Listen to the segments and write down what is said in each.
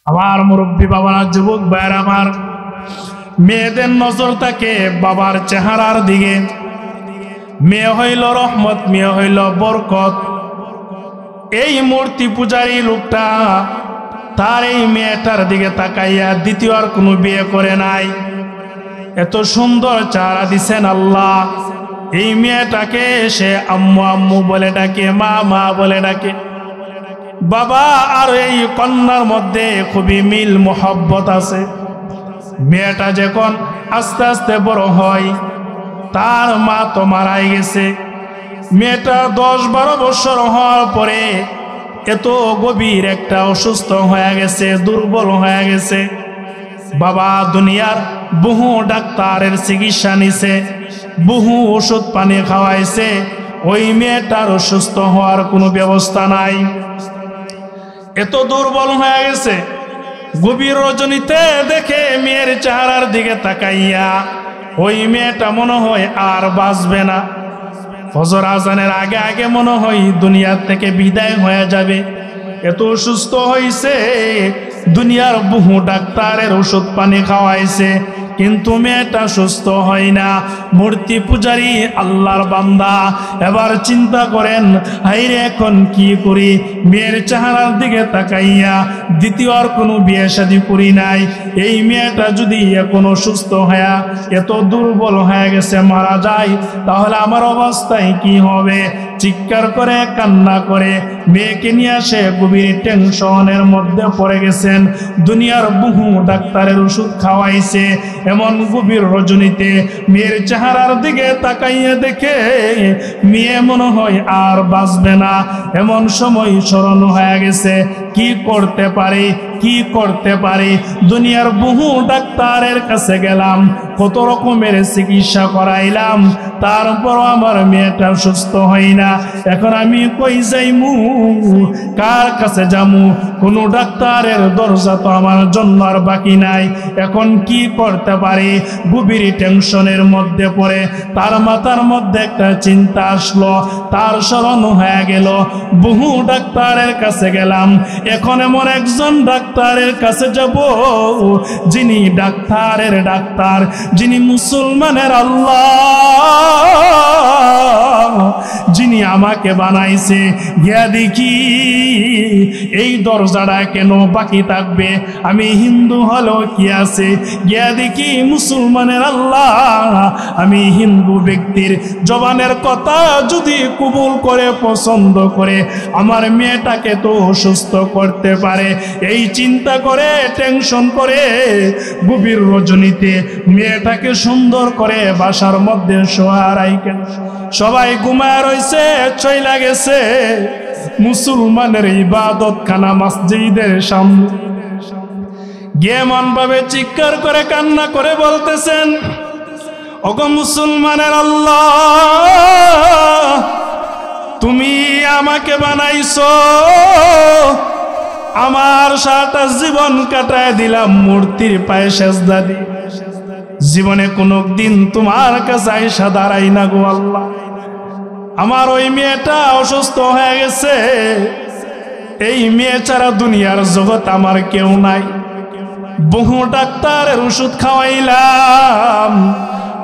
আমার মুরব্বী বাবারা, যুবক ভাইয়ের আমার, মেয়েদের নজর থাকে বাবার চেহারার দিকে। মেয়ে হইল রহমত, মেয়ে হইল বরকত। এই মূর্তি পূজারী লোকটা তার এই মেয়েটার দিকে তাকাইয়া দ্বিতীয় আর কোনো বিয়ে করে নাই। এত সুন্দর চেহারা দিছেন আল্লাহ। এই মেয়েটাকে সে আম্মু আম্মু বলে ডাকে, মা মা বলে ডাকে। বাবা আর এই কন্যার মধ্যে খুবই মিল মোহব্বত আছে। মেয়েটা যখন আস্তে আস্তে বড় হয়, তার মা তো মারাই গেছে। মেয়েটা 10-12 বছর হওয়ার পরে এত গভীর একটা অসুস্থ হয়ে গেছে, দুর্বল হয়ে গেছে। বাবা দুনিয়ার বহু ডাক্তারের চিকিৎসা নিছে, বহু ওষুধ পানি খাওয়াইছে, ওই মেয়েটার অসুস্থ হওয়ার কোনো ব্যবস্থা নাই। এত দুর্বল হয়ে গেছে। গভীর রজনীতে দেখে মেয়ের চেহারার দিকে তাকাইয়া ওই মেয়েটা মনে হয় আর বাঁচবে না। ফজর আজানের আগে আগে মনে হয় দুনিয়ার থেকে বিদায় হয়ে যাবে। এত অসুস্থ হয়েছে, দুনিয়ার বহু ডাক্তারের ওষুধ পানি খাওয়াইছে, কিন্তু মেয়েটা সুস্থ হয় না। মূর্তি পূজারী আল্লাহর বান্দা এবার চিন্তা করেন, হাইরে এখন কি করি? মেয়ের চেহারার দিকে তাকাইয়া দ্বিতীয় আর কোনো বিয়ে শাদী করি নাই। এই মেয়েটা যদি এখন সুস্থ হয়ে এত দুর্বল হয়ে গেছে, মারা যায়, তাহলে আমার অবস্থায় কি হবে? চিৎকার করে কান্না করে মেয়েকে নিয়ে আসে গভীর টেনশনের মধ্যে পড়ে গেছেন। দুনিয়ার বহু ডাক্তারের ওষুধ খাওয়াইছে। এমন গভীর রজনীতে মেয়ের চেহারার দিকে তাকাইয়া দেখে মেয়ে মনে হয় আর বাঁচবে না। এমন সময় স্মরণ হয়ে গেছে, কি করতে পারি, কি করতে পারি? দুনিয়ার বহু ডাক্তারের কাছে গেলাম, কত রকমের চিকিৎসা করাইলাম, তারপর আমার মেয়েটা সুস্থ হয় না। এখন আমি কই যাইমু, কার কাছে যামু? কোনো ডাক্তারের দরজা তো আমার জন্য আর বাকি নাই। এখন কি করতে পারি? গভীর টেনশনের মধ্যে পড়ে তার মাথার মধ্যে একটা চিন্তা আসলো। তার স্মরণ হয়ে গেল, বহু ডাক্তারের কাছে গেলাম, এখন এমন একজন ডাক্তারের কাছে যাব যিনি ডাক্তারের ডাক্তার, যিনি মুসলমানের আল্লাহ, যিনি আমাকে বানাইছে। গিয়া দেখি এই দরজাটা কেন বাকি থাকবে? আমি হিন্দু হলো কি আছে? গিয়া দেখি মুসলমানের আল্লাহ আমি হিন্দু ব্যক্তির জবানের কথা যদি কবুল করে, পছন্দ করে, আমার মেয়েটাকে তো সুস্থ করতে পারে। এই চিন্তা করে টেনশন করে গভীর রজনীতে মেয়েটাকে সুন্দর করে বাসার মধ্যে শোয়া রাইখেন। সবাই ঘুমায় রইছে, চইলা গেছে মুসলমানের ইবাদত খানা মসজিদের সামনে। গিয়ে মন ভাবে চিৎকার করে কান্না করে বলতেছেন, ওগো মুসলমানের আল্লাহ, তুমি আমাকে বানাইছো, আমার সারাটা জীবন কাটায় দিলাম মূর্তির পায়ে সেজদা দিয়ে। জীবনে কোনদিন তোমার কাছে আইসা দাঁড়াই না গো আল্লাহ। আমার ওই মেয়েটা অসুস্থ হয়ে গেছে, এই মেয়ে ছাড়া দুনিয়ার জগৎ আমার কেউ নাই। বহু ডাক্তারের ওষুধ খাওয়াইলাম,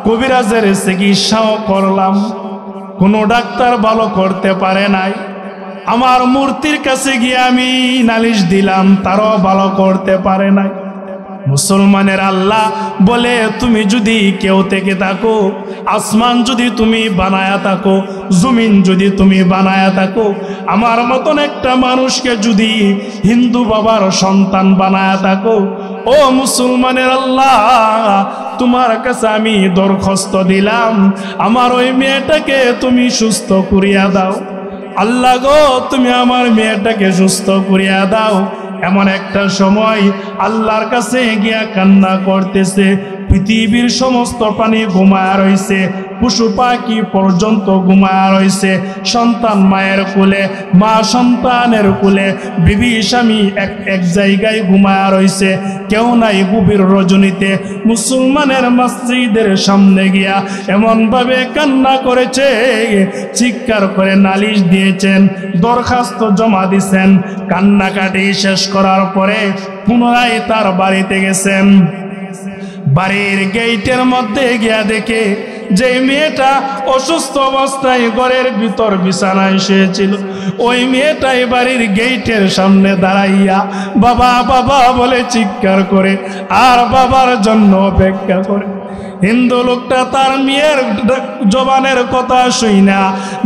কবিরাজের চিকিৎসাও করলাম, কোনো ডাক্তার ভালো করতে পারে নাই। আমার মূর্তির কাছে গিয়ে আমি নালিশ দিলাম, তারও ভালো করতে পারে নাই। মুসলমানের আল্লাহ বলে, তুমি যদি কেউ থেকে থাকো, আসমান যদি তুমি বানায়া থাকো, জমিন যদি তুমি বানায়া থাকো, আমার মতন একটা মানুষকে যদি হিন্দু বাবার সন্তান বানায়া থাকো, ও মুসলমানের আল্লাহ, তোমার কাছে আমি দরখাস্ত দিলাম, আমার ওই মেয়েটাকে তুমি সুস্থ করিয়া দাও। আল্লাহ গো, তুমি আমার মেয়েটাকে সুস্থ করিয়া দাও। এমন একটা সময় আল্লাহর কাছে গিয়া কান্না করতেছে, পৃথিবীর সমস্ত প্রাণী ঘুমায়া রয়েছে, পশু পাখি পর্যন্ত ঘুমায়া রয়েছে। সন্তান মায়ের কোলে, মা সন্তানের কোলে, বিবি স্বামী এক জায়গায় ঘুমায়া রয়েছে। কেউ নাই গভীর রজনীতে মুসলমানের মসজিদের সামনে গিয়া এমন ভাবে কান্না করেছে, চিৎকার করে নালিশ দিয়েছেন, দরখাস্ত জমা দিয়েছেন। কান্নাকাটি শেষ করার পরে পুনরায় তার বাড়িতে গেছেন। বাড়ির গেটের মধ্যে গিয়া দেখে যে মেয়েটা অসুস্থ অবস্থায় ঘরের ভিতর বিছানায় শুয়েছিল, ওই মেয়েটাই বাড়ির গেটের সামনে দাঁড়াইয়া বাবা বাবা বলে চিৎকার করে আর বাবার জন্য অপেক্ষা করে। হিন্দু লোকটা তার মেয়ের জবানের কথা শুই না,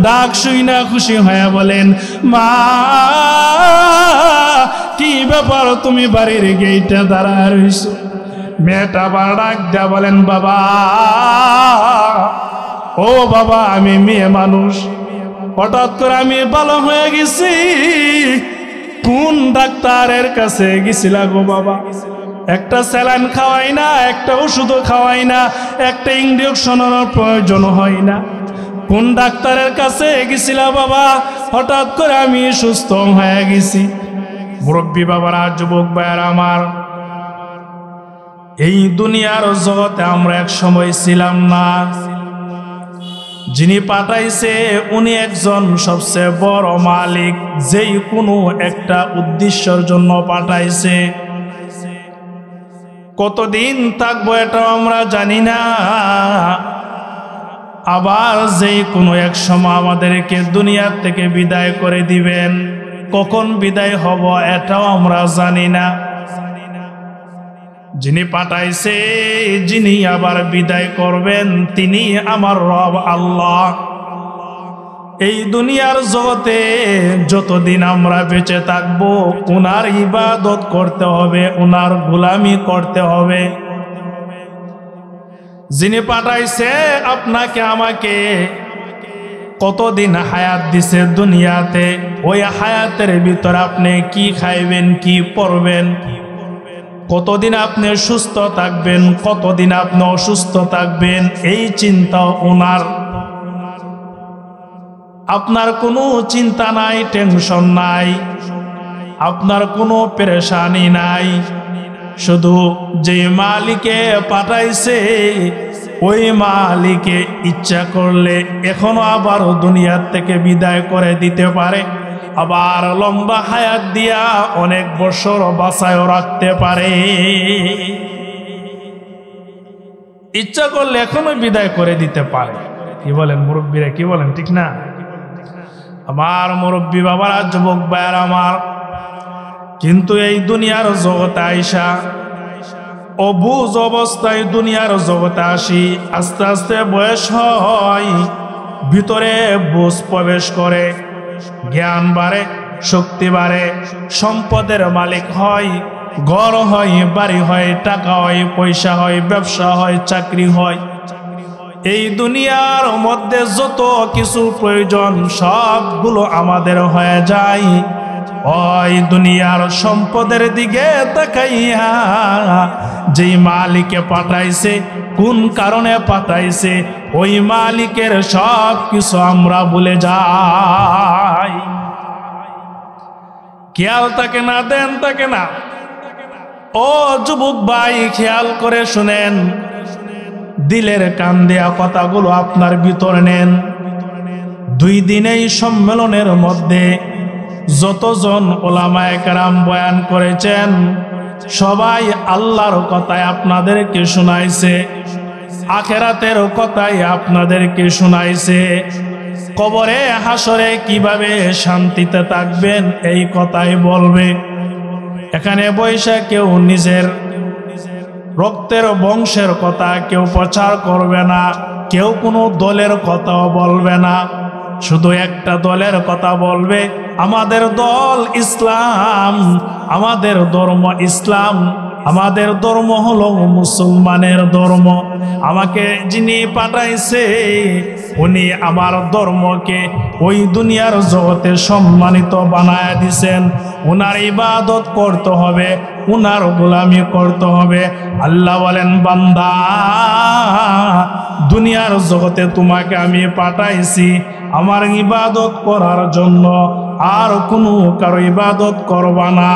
ডাক শুই না, খুশি হয়ে বলেন, মা কি ব্যাপার, তুমি বাড়ির গেটে দাঁড়ায় রইছ? মেয়েটা আবার ডাক দেয়া বলেন, বাবা ও বাবা, আমি মেয়ে মানুষ, হঠাৎ করে আমি ভালো হয়ে গেছি। কোন ডাক্তারের কাছে গেছিলা গো বাবা? একটা স্যালাইন খাওয়াই না, একটা ওষুধও খাওয়াই না, একটা ইঞ্জেকশনের প্রয়োজন হয় না। কোন ডাক্তারের কাছে গেছিলা বাবা? হঠাৎ করে আমি সুস্থ হয়ে গেছি। মুরব্বী বাবারা, যুবক ভাইয়ারা আমার, এই দুনিয়ার জগতে আমরা এক সময় ছিলাম না। যিনি পাঠাইছে উনি একজন সবচেয়ে বড় মালিক, যেই কোনো একটা উদ্দেশ্যের জন্য পাঠাইছে। কতদিন থাকবো এটাও আমরা জানি না, আবার যেই কোনো এক সময় আমাদেরকে দুনিয়া থেকে বিদায় করে দিবেন। কখন বিদায় হব এটাও আমরা জানি না। যিনি পাঠাইছে, যিনি আবার বিদায় করবেন, তিনি আমার রব আল্লাহ। এই দুনিয়ার জগতে যতদিন আমরা বেঁচে থাকবো ওনার ইবাদত করতে হবে, ওনার গোলামি করতে হবে। যিনি পাঠাইছে আপনাকে আমাকে, কতদিন হায়াত দিছে দুনিয়াতে, ওই হায়াতের ভিতরে আপনি কি খাইবেন, কি পরবেন, কতদিন আপনি সুস্থ থাকবেন, কতদিন আপনি অসুস্থ থাকবেন, এই চিন্তা ওনার। আপনার কোনো চিন্তা নাই, টেনশন নাই, আপনার কোনো পেরেশানি নাই। শুধু যে মালিকে পাঠাইছে ওই মালিকে ইচ্ছা করলে এখনো আবার দুনিয়ার থেকে বিদায় করে দিতে পারে, আবার লম্বা হায়াত দিয়া অনেক বছর বাঁচায়ও রাখতে পারে। ইচ্ছা করলে এখনো বিদায় করে দিতে পারে। কি বলেন মুরব্বীরা, কি বলেন, ঠিক না? আমার মুরব্বী বাবারা, যুবক ভাইয়ার আমার, কিন্তু এই দুনিয়ার জগতে আইসা অবুঝ অবস্থায় দুনিয়ার জগতে আসি, আস্তে আস্তে বয়স হয়, ভিতরে বুঝ প্রবেশ করে, জ্ঞান বাড়ে, শক্তি বাড়ে, সম্পদের মালিক হয়, ঘর হয়, বাড়ি হয়, টাকা হয়, পয়সা হয়, ব্যবসা হয়, চাকরি হয়। এই দুনিয়ার মধ্যে যত কিছু প্রয়োজন সবগুলো আমাদের হয়ে যায় ওই দুনিয়ার সম্পদের দিকে তাকাইয়া। যেই মালিকে পাঠাইছে, কোন কারণে পাঠাইছে, ওই মালিকের সব কিছু আমরা ভুলে যাই। খেয়াল থাকে না, দেন থাকে না। ও যুবক ভাই, খেয়াল করে শুনেন, দিলের কান দেয়া কথাগুলো আপনার ভিতর নেন। 2 দিন এই সম্মেলনের মধ্যে যতজন ওলামায়ে কেরাম বয়ান করেছেন, সবাই আল্লাহর কথাই আপনাদেরকে শোনাইছে, আখেরাতের কথাই আপনাদেরকে শোনাইছে। কবরে হাসরে কিভাবে শান্তিতে থাকবেন এই কথাই বলবে। এখানে বৈশা কেউ নিজের রক্তের বংশের কথা কেউ প্রচার করবে না, কেউ কোনো দলের কথাও বলবে না, শুধু একটা দলের কথা বলবে, আমাদের দল ইসলাম, আমাদের ধর্ম ইসলাম, আমাদের ধর্ম হলো মুসলমানের ধর্ম। আমাকে যিনি পাঠাইছে উনি আমার ধর্মকে ওই দুনিয়ার জগতে সম্মানিত বানায় দিছেন। ওনার ইবাদত করতে হবে, উনার গোলামি করতে হবে। আল্লাহ বলেন, বান্দা, দুনিয়ার জগতে তোমাকে আমি পাঠাইছি আমার ইবাদত করার জন্য, আর কোনো কারো ইবাদত করবা না।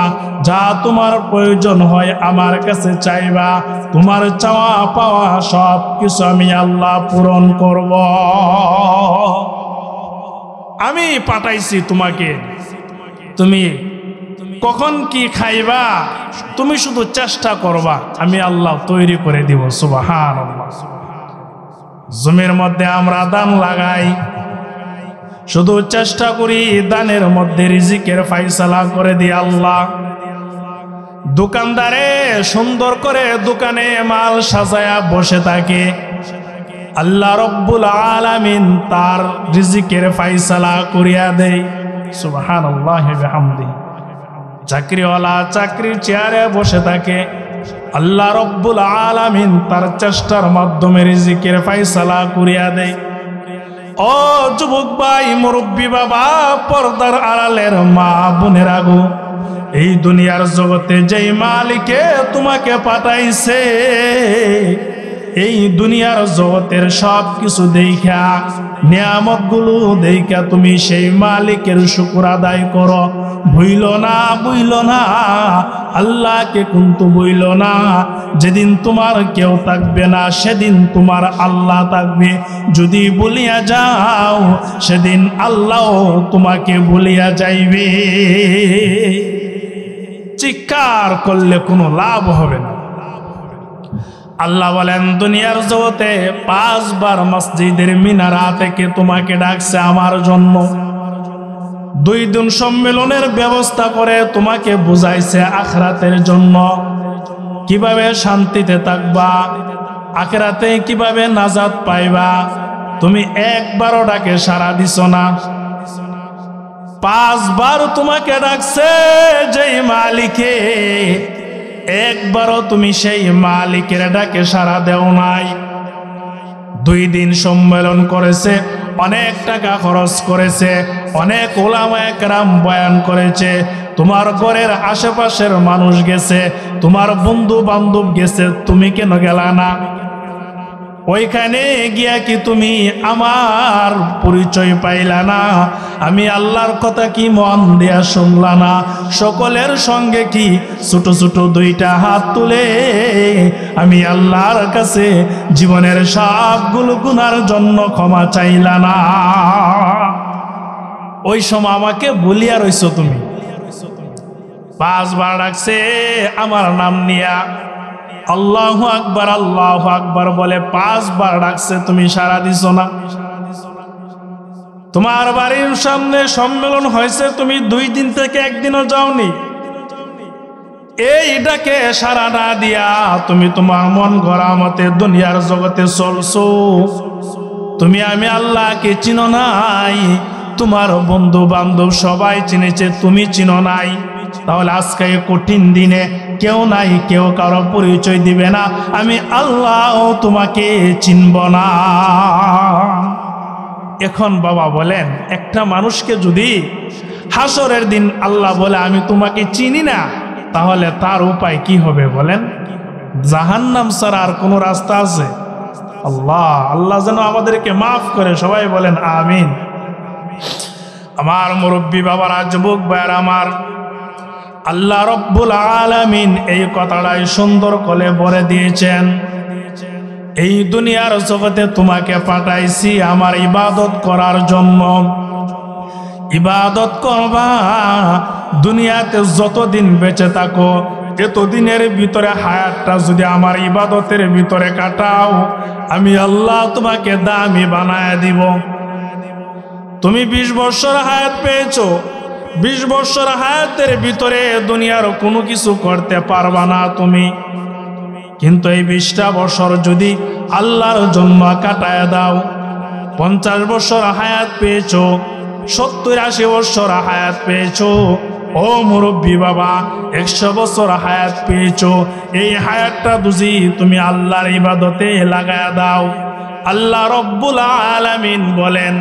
যা তোমার প্রয়োজন হয় আমার কাছে চাইবা, তোমার চাওয়া পাওয়া সব কিছু আমি আল্লাহ পূরণ করব। আমি পাঠাইছি তোমাকে, তুমি কখন কি খাইবা তুমি শুধু চেষ্টা করবা, আমি আল্লাহ তৈরি করে দিব। সুবহানাল্লাহ। জমির মধ্যে আমরা দান লাগাই, শুধু চেষ্টা করি দানের মধ্যে রিজিকের ফায়সালা করে দিই আল্লাহ। দোকানদারে সুন্দর করে দোকানে মাল সাজায়া বসে থাকে, আল্লাহ রব্বুল আলামিন তার রিজিকের ফায়সালা করিয়া দেয়। সুবহানাল্লাহি ওয়া বিহামদিহি। চাকরিওয়ালা চাকরির চেয়ারে বসে থাকে, আল্লাহ রব্বুল আলামিন তার চেষ্টার মাধ্যমে রিজিকের ফায়সালা করিয়া দেয়। ও যুবক ভাই, মুরব্বী বাবা, পর্দার আড়ালের মা বোনেরা গো, এই দুনিয়ার জগতে যেই মালিকে তোমাকে পাঠাইছে, এই দুনিয়ার জগতের সব কিছু দেখা, নিয়ামত গুলো দেখা তুমি সেই মালিকের শুকর আদায় করো। ভুইল না, ভুইল না, আল্লাহকে কিন্তু ভুইল না। যেদিন তোমার কেউ থাকবে না সেদিন তোমার আল্লাহ থাকবে। যদি ভুলিয়া যাও সেদিন আল্লাহ তোমাকে ভুলিয়া যাইবে। চিৎকার করলে কোনো লাভ হবে না। আল্লাহ বলেন, দুনিয়ার জগতে 5 বার মসজিদের মিনারা থেকে তোমাকে ডাকছে আমার জন্য। 2 দিন সম্মেলনের ব্যবস্থা করে তোমাকে বুঝাইছে আখিরাতের জন্য, কিভাবে শান্তিতে থাকবা, আখিরাতে কিভাবে নাজাত পাইবা। তুমি একবারও ডাকে সাড়া দিছ না। 5 বার তোমাকে ডাকছে যেই মালিকে, একবারও তুমি সেই মালিকের ডাকে সাড়া দেও নাই। 2 দিন সম্মেলন করেছে, অনেক টাকা খরচ করেছে, অনেক উলামায়ে কেরাম বয়ান করেছে, তোমার ঘরের আশেপাশের মানুষ গেছে, তোমার বন্ধু বান্ধব গেছে, তুমি কেন গেলা না? ওইখানে গিয়া কি তুমি আমার পরিচয় পাইলা না? আমি আল্লাহর কথা কি মন দিয়া শুনলা না? সকলের সঙ্গে কি ছোট ছোট 2টা হাত তুলে আমি আল্লাহর কাছে জীবনের সবগুলো গুনার জন্য ক্ষমা চাইলা না? ওই সময় আমাকে বলিয়া রইছো তুমি। 5 বার ডাকছে আমার নাম নিয়া, আল্লাহু আকবার, আল্লাহু আকবার বলে 5 বার ডাকছে, তুমি সাড়া দিছো না। তোমার বাড়ির সামনে সম্মেলন হয়েছে, তুমি 2 দিন থেকে 1 দিনও যাওনি। এই ডাকে সাড়া না দিয়া তুমি তোমার মন গড়া মতে দুনিয়ার জগতে চলছো। তুমি আমি আল্লাহকে চিনো নাই, তোমার বন্ধু বান্ধব সবাই চিনেছে, তুমি চিনো নাই। তাহলে আজকে কঠিন দিনে কেউ নাই, কেউ কারো পরিচয় দিবে না, আমি আল্লাহ তোমাকে চিনব না। এখন বাবা বলেন, একটা মানুষকে যদি হাসরের দিন আল্লাহ বলে আমি তোমাকে চিনি না, তাহলে তার উপায় কি হবে বলেন? জাহান্নাম ছাড়া আর কোনো রাস্তা আছে? আল্লাহ যেন আমাদেরকে মাফ করে। সবাই বলেন আমিন। আমার মুরব্বী বাবারা, যুবক ভাইয়ের আমার, আল্লাহ রব্বুল আলামিন এই কথাটাই সুন্দর করে বলে দিয়েছেন, এই দুনিয়ার জগতে তোমাকে পাঠাইছি আমার ইবাদত করার জন্য। ইবাদত করবা, দুনিয়াতে যতদিন বেঁচে থাকো এতদিনের ভিতরে হায়াতটা যদি আমার ইবাদতের ভিতরে কাটাও, আমি আল্লাহ তোমাকে দামি বানায় দিব। তুমি 20 বছর হায়াত পেয়েছো, 20 বছর হায়াতের ভিতরে দুনিয়ার কোনো কিছু করতে পারবা না তুমি, কিন্তু এই 20টা বছর যদি আল্লাহর জন্য কাটায় দাও, 50 বছর হায়াত পেয়েছো, 70-80 বছর হায়াত পেয়েছো, ও মুরব্বী বাবা 100 বছর হায়াত পেয়েছো, এই হায়াতটা বুঝি তুমি আল্লাহর ইবাদতে লাগায়া দাও। আল্লাহ রব্বুল আলামিন বলেন,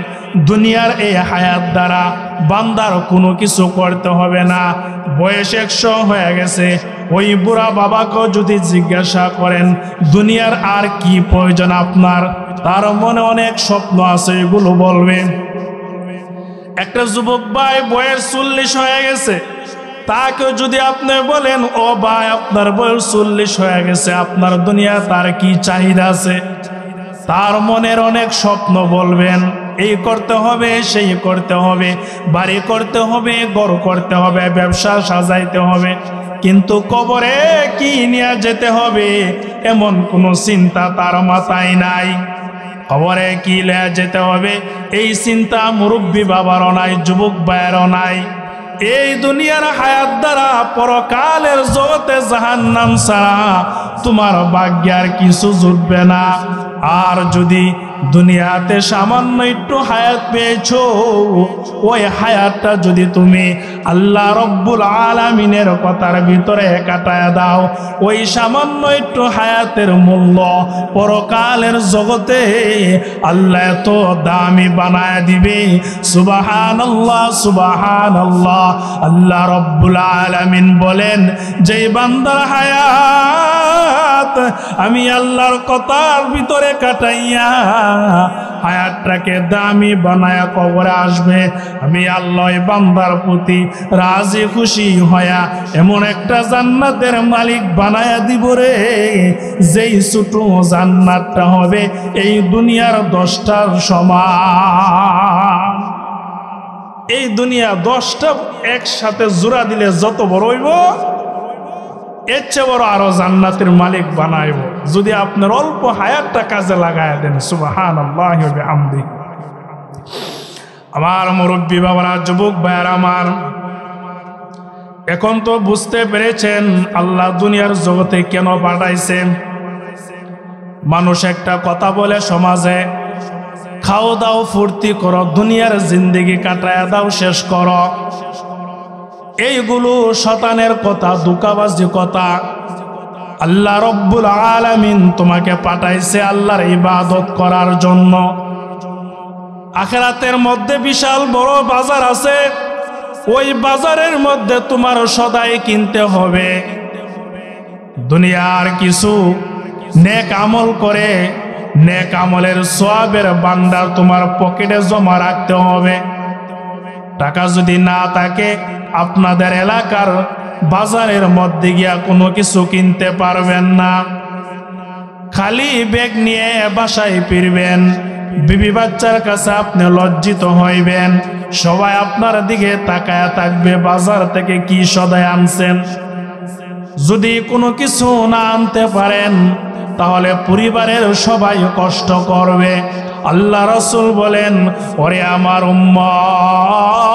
দুনিয়ার এই হায়াত দ্বারা বান্দার কোনো কিছু করতে হবে না। বয়স 100 হয়ে গেছে, ওই বুড়া বাবাকেও যদি জিজ্ঞাসা করেন দুনিয়ার আর কি প্রয়োজন আপনার, তার মনে অনেক স্বপ্ন আছে, এগুলো বলবে। একটা যুবক ভাই বয়স 40 হয়ে গেছে, তাকে যদি আপনি বলেন ও ভাই আপনার বয়স 40 হয়ে গেছে, আপনার দুনিয়া তার কি চাহিদা আছে, তার মনের অনেক স্বপ্ন বলবেন। এই করতে হবে, সেই করতে হবে, বাড়ি করতে হবে, ঘর করতে হবে, ব্যবসা সাজাইতে হবে, কিন্তু কবরে কি নিয়ে যেতে হবে এমন কোনো চিন্তা তার মাথায় নাই। কবরে কি নিয়ে যেতে হবে এই চিন্তা মুরব্বী বাবারও নাই, যুবক ভাইয়েরও নাই। এই দুনিয়ার হায়াত দ্বারা পরকালের জগতে জাহান্নাম ছাড়া তোমার ভাগ্যে আর কিছু জুটবে না। আর যদি দুনিয়াতে সামান্য একটু হায়াত পেয়েছো, ওই হায়াতটা যদি তুমি আল্লাহ রব্বুল আলামিনের কথার ভিতরে কাটায় দাও, ওই সামান্য একটু হায়াতের মূল্য পরকালের জগতে আল্লাহ এত দামি বানায় দিবে। সুবহানাল্লাহ, সুবহানাল্লাহ। আল্লাহ রব্বুল আলামিন বলেন, যেই বান্দার হায়াত আমি আল্লাহর কথার ভিতরে কাটাইয়া হায়াতটাকে দামি বানায়া কবরে আসবে, আমি আল্লাহ বান্দার প্রতি রাজি খুশি হয়া এমন একটা জান্নাতের মালিক বানায়া দিব রে, যেই ছোট জান্নাতটা হবে এই দুনিয়ার 10টার সমান। এই দুনিয়া 10টা একসাথে জোড়া দিলে যত বড় হইব, এর চেয়ে বড় আরো জান্নাতের মালিক বানাইব যদি আপনার অল্প হায়াতটা কাজে লাগায় দেন। সুবহানাল্লাহি ওয়া বিহামদিহি। আমার মুরব্বী বাবারা, যুবক ভাইয়ারা আমার, এখন তো বুঝতে পেরেছেন আল্লাহ দুনিয়ার জগতে কেন পাঠাইছে। মানুষ একটা কথা বলে সমাজে, খাও দাও ফুর্তি করো, দুনিয়ার জিন্দেগি কাটায় দাও, শেষ করো। এইগুলো শয়তানের কথা, ধোঁকাবাজি কথা। আল্লাহ রব্বুল আলামিন তোমাকে পাঠাইছে আল্লাহর ইবাদত করার জন্য। আখিরাতের মধ্যে বিশাল বড় বাজার আছে, ওই বাজারের মধ্যে তোমার সদাই কিনতে হবে। দুনিয়ার কিছু নেক আমল করে নেক আমলের সওয়াবের ভান্ডার তোমার পকেটে জমা রাখতে হবে। টাকা যদি না থাকে আপনাদের এলাকার বাজারের মধ্যে গিয়া কোনো কিছু কিনতে পারবেন না, খালি ব্যাগ নিয়ে বাসায় ফিরবেন। বিবি বাচ্চার কাছে আপনি লজ্জিত হইবেন, সবাই আপনার দিকে তাকায়া থাকবে বাজার থেকে কি সদাই আনছেন। যদি কোনো কিছু না আনতে পারেন তাহলে পরিবারের সবাই কষ্ট করবে। আল্লাহ রাসূল বলেন, ওরে আমার উম্মত,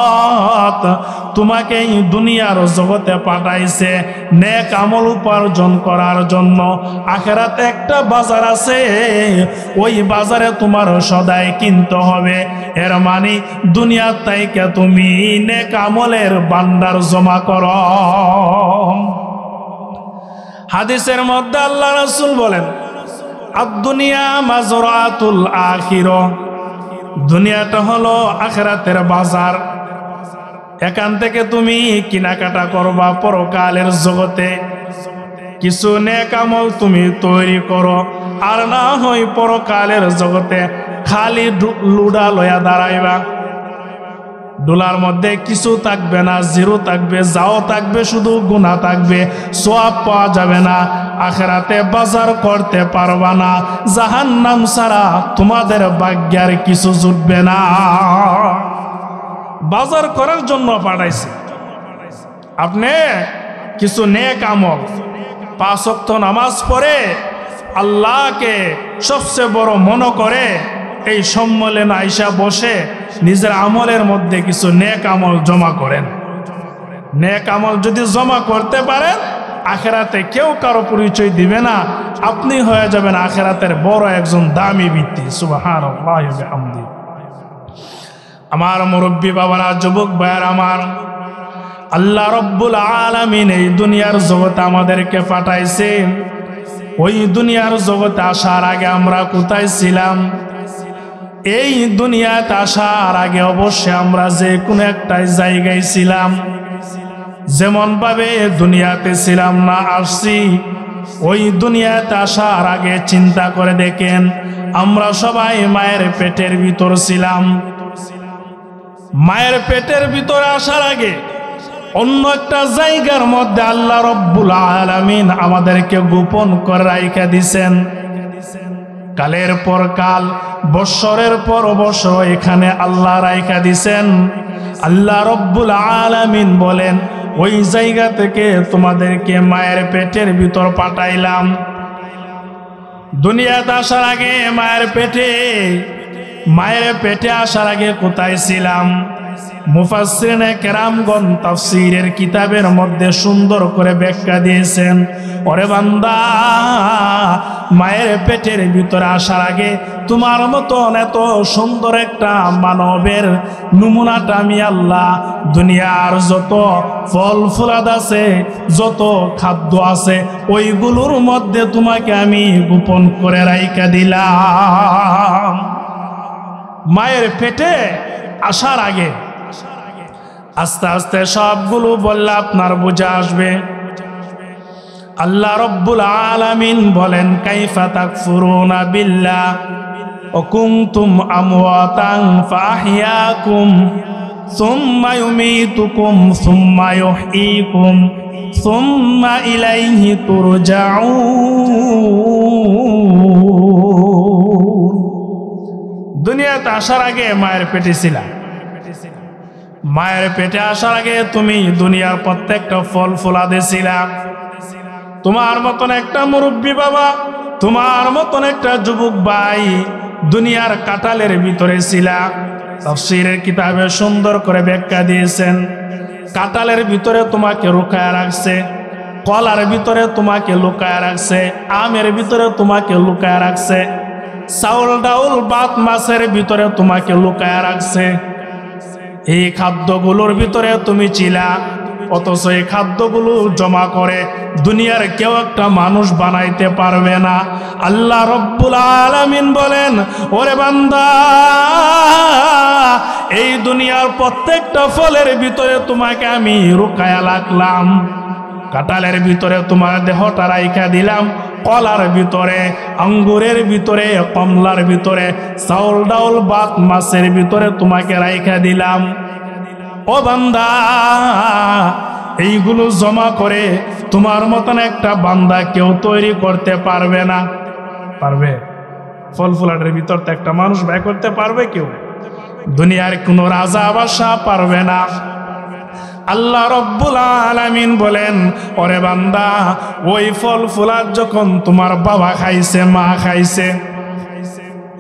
তোমাকে এই দুনিয়ার জগতে পাঠাইছে নেক আমল উপার্জন করার জন্য। আখিরাতে একটা বাজার আছে, ওই বাজারে তোমার সদাই কিনতে হবে। এর মানে দুনিয়ার থেকে তুমি নেক আমলের ভান্ডার জমা করো। হাদিসের মধ্যে আল্লাহ রাসূল বলেন, আদ-দুনিয়া মাজরাতুল আখিরা, দুনিয়াটা হলো আখিরাতের বাজার। এখান থেকে তুমি কেনাকাটা করবা পরকালের জগতে। কিছু নেক আমল তুমি তৈরি করো, আর না হয় পরকালের জগতে খালি লুডা লয়া দাঁড়াইবা। ডোলার মধ্যে কিছু থাকবে না, জিরো থাকবে, যাও থাকবে, শুধু গুনাহ থাকবে, সওয়াব পাওয়া যাবে না। আখিরাতে বাজার করতে পারবা না, জাহান্নাম ছাড়া তোমাদের ভাগ্যের কিছু জুটবে না। বাজার করার জন্য পাঠাইছে। আপনি কিছু নেক আমল, 5 ওয়াক্ত নামাজ পড়ে আল্লাহকে সবচেয়ে বড় মনে করে এই সম্মেলনে আইসা বসে নিজের আমলের মধ্যে কিছু নেক আমল জমা করেন। নেক আমল যদি জমা করতে পারেন, আখিরাতে কেউ কারো পরিচয় দিবে না, আপনি হয়ে যাবেন আখিরাতের বড় একজন দামি ব্যক্তি। সুবহানাল্লাহি ওয়া বিহামদিহি। আমার মুরব্বী বাবারা, যুবক ভাইয়ার আমার, আল্লাহ রব্বুল আলামিন এই দুনিয়ার জগতে আমাদেরকে পাঠাইছে। ওই দুনিয়ার জগতে আসার আগে আমরা কোথায় ছিলাম? এই দুনিয়াতে আসার আগে অবশ্যই আমরা যে কোনো একটা জায়গায় ছিলাম, যেমন ভাবে দুনিয়াতে ছিলাম না আসছি, ওই দুনিয়াতে আসার আগে চিন্তা করে দেখেন আমরা সবাই মায়ের পেটের ভিতর ছিলাম। মায়ের পেটের ভিতরে আসার আগে অন্য একটা জায়গার মধ্যে আল্লাহ রব্বুল আলামিন আমাদেরকে গোপন করে রাইখা দিছেন। কালের পর কাল, বৎসরের পর বৎসর এখানে আল্লাহ রাইখা দিছেন। আল্লাহ রব্বুল আলামিন বলেন, ওই জায়গা থেকে তোমাদেরকে মায়ের পেটের ভিতর পাঠাইলাম। দুনিয়াতে আসার আগে মায়ের পেটে আসার আগে কোথায় ছিলাম? মুফাসসিরিনে কেরামগণ তাফসীরের কিতাবের মধ্যে সুন্দর করে ব্যাখ্যা দিয়েছেন। ওরে বান্দা, মায়ের পেটের ভিতরে আসার আগে তোমার মতন এত সুন্দর একটা মানবের নমুনাটা আমি আল্লাহ দুনিয়ার যত ফল ফুলাদ আছে, যত খাদ্য আছে, ওইগুলোর মধ্যে তোমাকে আমি গোপন করে রাইখা দিলাম। মায়ের পেটে আসার আগে আস্তে আস্তে সবগুলো বললে আপনার বোঝা আসবে। আল্লাহ রব্বুল আলামিন বলেন, কাইফা তাকফুরুনা বিল্লাহ ওয়া কুনতুম আমওয়াতান ফাআহইয়াকুম সুম্মা ইউমীতুকুম সুম্মা ইউহয়ীকুম সুম্মা ইলাইহি তুরজাউন। দুনিয়াতে আসার আগে মায়ের পেটে ছিলা। মায়ের পেটে আসার আগে তুমি দুনিয়ার প্রত্যেকটা ফল ফুলাদে ছিলা। তোমার মতন একটা মুরব্বী বাবা, তোমার মতন একটা যুবক ভাই দুনিয়ার কাঁঠালের ভিতরে ছিলা। তাফসীরের কিতাবে সুন্দর করে ব্যাখ্যা দিয়েছেন, কাঁঠালের ভিতরে তোমাকে লুকায় রাখছে, কলার ভিতরে তোমাকে লুকায় রাখছে, আমের ভিতরে তোমাকে লুকায় রাখছে, চাউল ডাউল ভাত মাছের ভিতরে তোমাকে লুকায় রাখছে। এই খাদ্যগুলোর ভিতরে তুমি ছিলা, অথচ এই খাদ্যগুলো জমা করে দুনিয়ার কেউ একটা মানুষ বানাইতে পারবে না। আল্লাহ রব্বুল আলামিন বলেন, ওরে বান্দা, এই দুনিয়ার প্রত্যেকটা ফলের ভিতরে তোমাকে আমি লুকায়া রাখলাম। কাঁঠালের ভিতরে তোমার দেহটা রাইখা দিলাম, কলার ভিতরে, আঙ্গুরের ভিতরে, কমলার ভিতরে, চাউল ডাউল ভাত মাছের ভিতরে তোমাকে রাইখা দিলাম। ও বান্দা, এইগুলো জমা করে তোমার মতন একটা বান্দা কেউ তৈরি করতে পারবে না। পারবে? ফল ফুলাটের ভিতর তো একটা মানুষ বের করতে পারবে কেউ? দুনিয়ার কোনো রাজা বাদশা পারবে না। আল্লাহ রব্বুল আলামিন বলেন, ওরে বান্দা, ওই ফল ফুলাদ যখন তোমার বাবা খাইছে, মা খাইছে,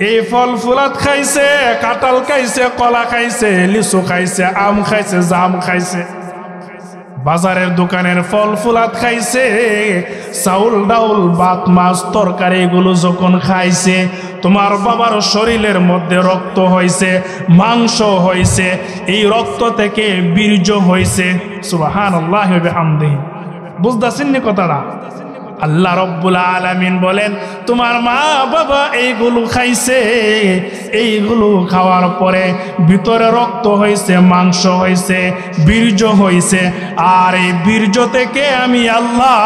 এই ফল ফুলাদ খাইছে, কাঁঠাল খাইছে, কলা খাইছে, লিচু খাইছে, আম খাইছে, জাম খাইছে, বাজারের দোকানের ফল ফুলাদ খাইছে, চাউল ডাউল ভাত মাছ তরকারি এগুলো যখন খাইছে, তোমার বাবার শরীরের মধ্যে রক্ত হয়েছে, মাংস হয়েছে, এই রক্ত থেকে বীর্য হয়েছে। সুবহানাল্লাহি ওয়া বিহামদিহি। বুঝতেছেন নি কথাটা? আল্লাহ রব্বুল আলামিন বলেন, তোমার মা বাবা এইগুলো খাইছে, এইগুলো খাওয়ার পরে ভিতরে রক্ত হয়েছে, মাংস হয়েছে, বীর্য হয়েছে, আর এই বীর্য থেকে আমি আল্লাহ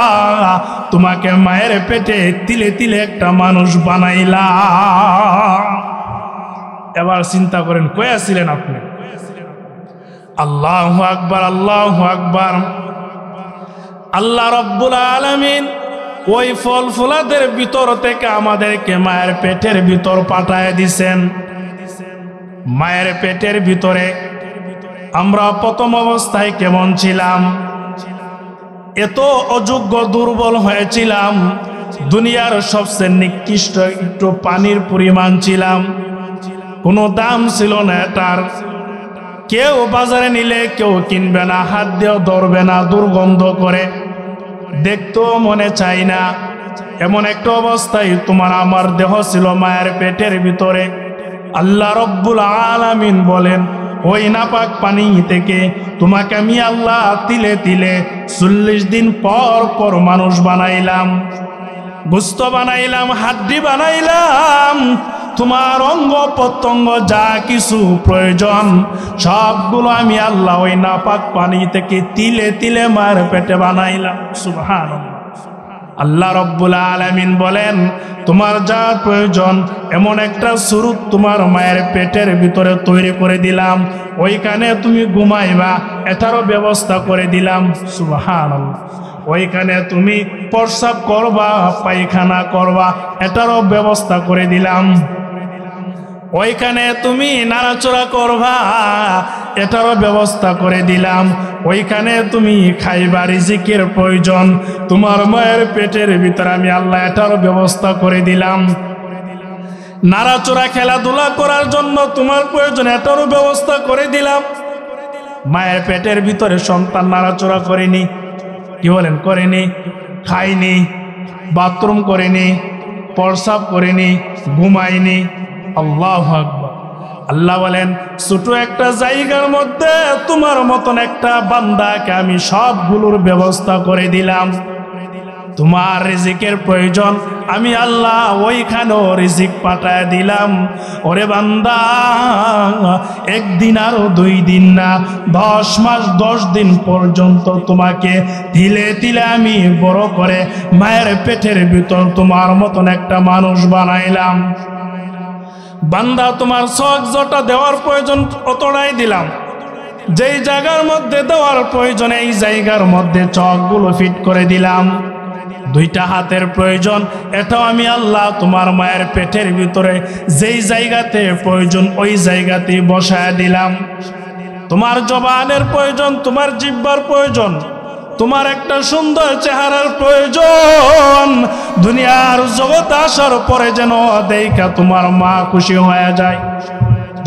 তোমাকে মায়ের পেটে তিলে তিলে একটা মানুষ বানাইলাম। এবার চিন্তা করেন, কয়া ছিলেন আপনি? আল্লাহু আকবার, আল্লাহু আকবার। আল্লাহ রব্বুল আলামিন ওই ফল ফুলাদের ভিতর থেকে আমাদেরকে মায়ের পেটের ভিতর পাঠায় দিছেন। মায়ের পেটের ভিতরে আমরা প্রথম অবস্থায় কেমন ছিলাম? এত অযোগ্য দুর্বল হয়েছিলাম, দুনিয়ার সবচেয়ে নিকৃষ্ট একটু পানির পরিমাণ ছিলাম, কোনো দাম ছিল না এটার। কেউ বাজারে নিলে কেউ কিনবে না, হাত দিয়েও ধরবে না, দুর্গন্ধ করে, দেখতেও মনে চাই না। এমন একটা অবস্থায় তোমার আমার দেহ ছিল মায়ের পেটের ভিতরে। আল্লাহ রব্বুল আলামিন বলেন, ওই নাপাক পানি থেকে তোমাকে আমি আল্লাহ তিলে তিলে 40 দিন পর পর মানুষ বানাইলাম, গোস্ত বানাইলাম, হাড্ডি বানাইলাম, তোমার অঙ্গ প্রত্যঙ্গ যা কিছু প্রয়োজন সবগুলো আমি আল্লাহ ওই নাপাক পানি থেকে তিলে তিলে মায়ের পেটে বানাইলাম। সুবহানাল্লাহ। আল্লাহ রব্বুল আলামিন বলেন তোমার যা প্রয়োজন এমন একটা সুরুত তোমার মায়ের পেটের ভিতরে তৈরি করে দিলাম, ওইখানে তুমি ঘুমাইবা এটারও ব্যবস্থা করে দিলাম। সুবহানাল্লাহ। ওইখানে তুমি প্রস্রাব করবা পায়খানা করবা এটারও ব্যবস্থা করে দিলাম। ওইখানে তুমি নাড়াচড়া করবা এটারও ব্যবস্থা করে দিলাম। ওইখানে তুমি খাইবা রিজিকের প্রয়োজন তোমার মায়ের পেটের ভিতরে আমি আল্লাহ এটারও ব্যবস্থা করে দিলাম। নাড়াচড়া খেলাধুলা করার জন্য তোমার প্রয়োজন এটারও ব্যবস্থা করে দিলাম। মায়ের পেটের ভিতরে সন্তান নাড়াচড়া করেনি, কি বলেন, করেনি, খায়নি, বাথরুম করেনি, প্রস্রাব করেনি, ঘুমায়নি। আল্লাহু আকবার। আল্লাহ বলেন ছোট একটা জায়গার মধ্যে তোমার মতন একটা বান্দাকে আমি সবগুলোর ব্যবস্থা করে দিলাম। তোমার রিজিকের প্রয়োজন আমি আল্লাহ ওইখানেও রিজিক পাঠায় দিলাম। ওরে বান্দা, একদিন আর 2 দিন না, 10 মাস 10 দিন পর্যন্ত তোমাকে তিলে তিলে আমি বড় করে মায়ের পেটের ভিতর তোমার মতন একটা মানুষ বানাইলাম। বান্দা, তোমার শখ জটা দেওয়ার প্রয়োজন অতটাই দিলাম। যেই জায়গার মধ্যে দেওয়ার প্রয়োজন এই জায়গার মধ্যে চকগুলো ফিট করে দিলাম। 2টা হাতের প্রয়োজন এটাও আমি আল্লাহ তোমার মায়ের পেটের ভিতরে যেই জায়গাতে প্রয়োজন ওই জায়গাতেই বসায় দিলাম। তোমার জবানের প্রয়োজন, তোমার জিহ্বার প্রয়োজন, তোমার একটা সুন্দর চেহারার প্রয়োজন। দুনিয়ার জগৎ আসার পরে যেন দেখা তোমার মা খুশি হয়ে যায়।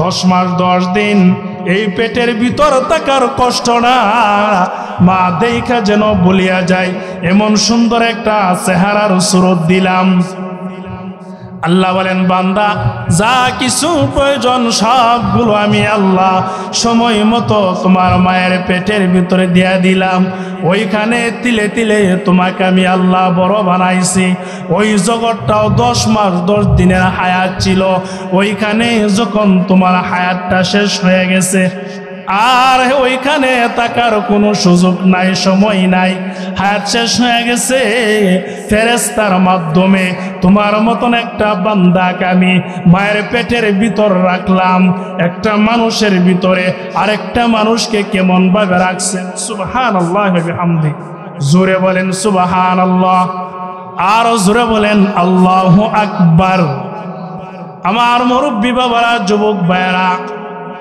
10 মাস 10 দিন এই পেটের ভিতর থাকার কষ্ট না, মা দেখা যেন বলিয়া যায় এমন সুন্দর একটা চেহারার সুরত দিলাম। আল্লাহ বলেন বান্দা, যা কিছু প্রয়োজন সবগুলো আমি আল্লাহ সময় মতো তোমার মায়ের পেটের ভিতরে দিয়া দিলাম। ওইখানে তিলে তিলে তোমাকে আমি আল্লাহ বড় বানাইছি। ওই জগৎটাও 10 মাস 10 দিনের হায়াত ছিল। ওইখানে যখন তোমার হায়াতটা শেষ হয়ে গেছে আর ওইখানে থাকার কোনো সুযোগ নাই, সময় নাই, হায়াত শেষ হয়ে গেছে, ফেরেশতার মাধ্যমে তোমার মতন একটা বান্দাকে আমি মায়ের পেটের ভিতর রাখলাম। একটা মানুষের ভিতরে আরেকটা মানুষকে কেমন ভাবে রাখছেন। সুবহানাল্লাহ ওয়া বিহামদি। জোরে বলেন সুবহানাল্লাহ, আর জোরে বলেন আল্লাহু আকবার। আমার মুরব্বী বাবারা, যুবক ভাইয়েরা,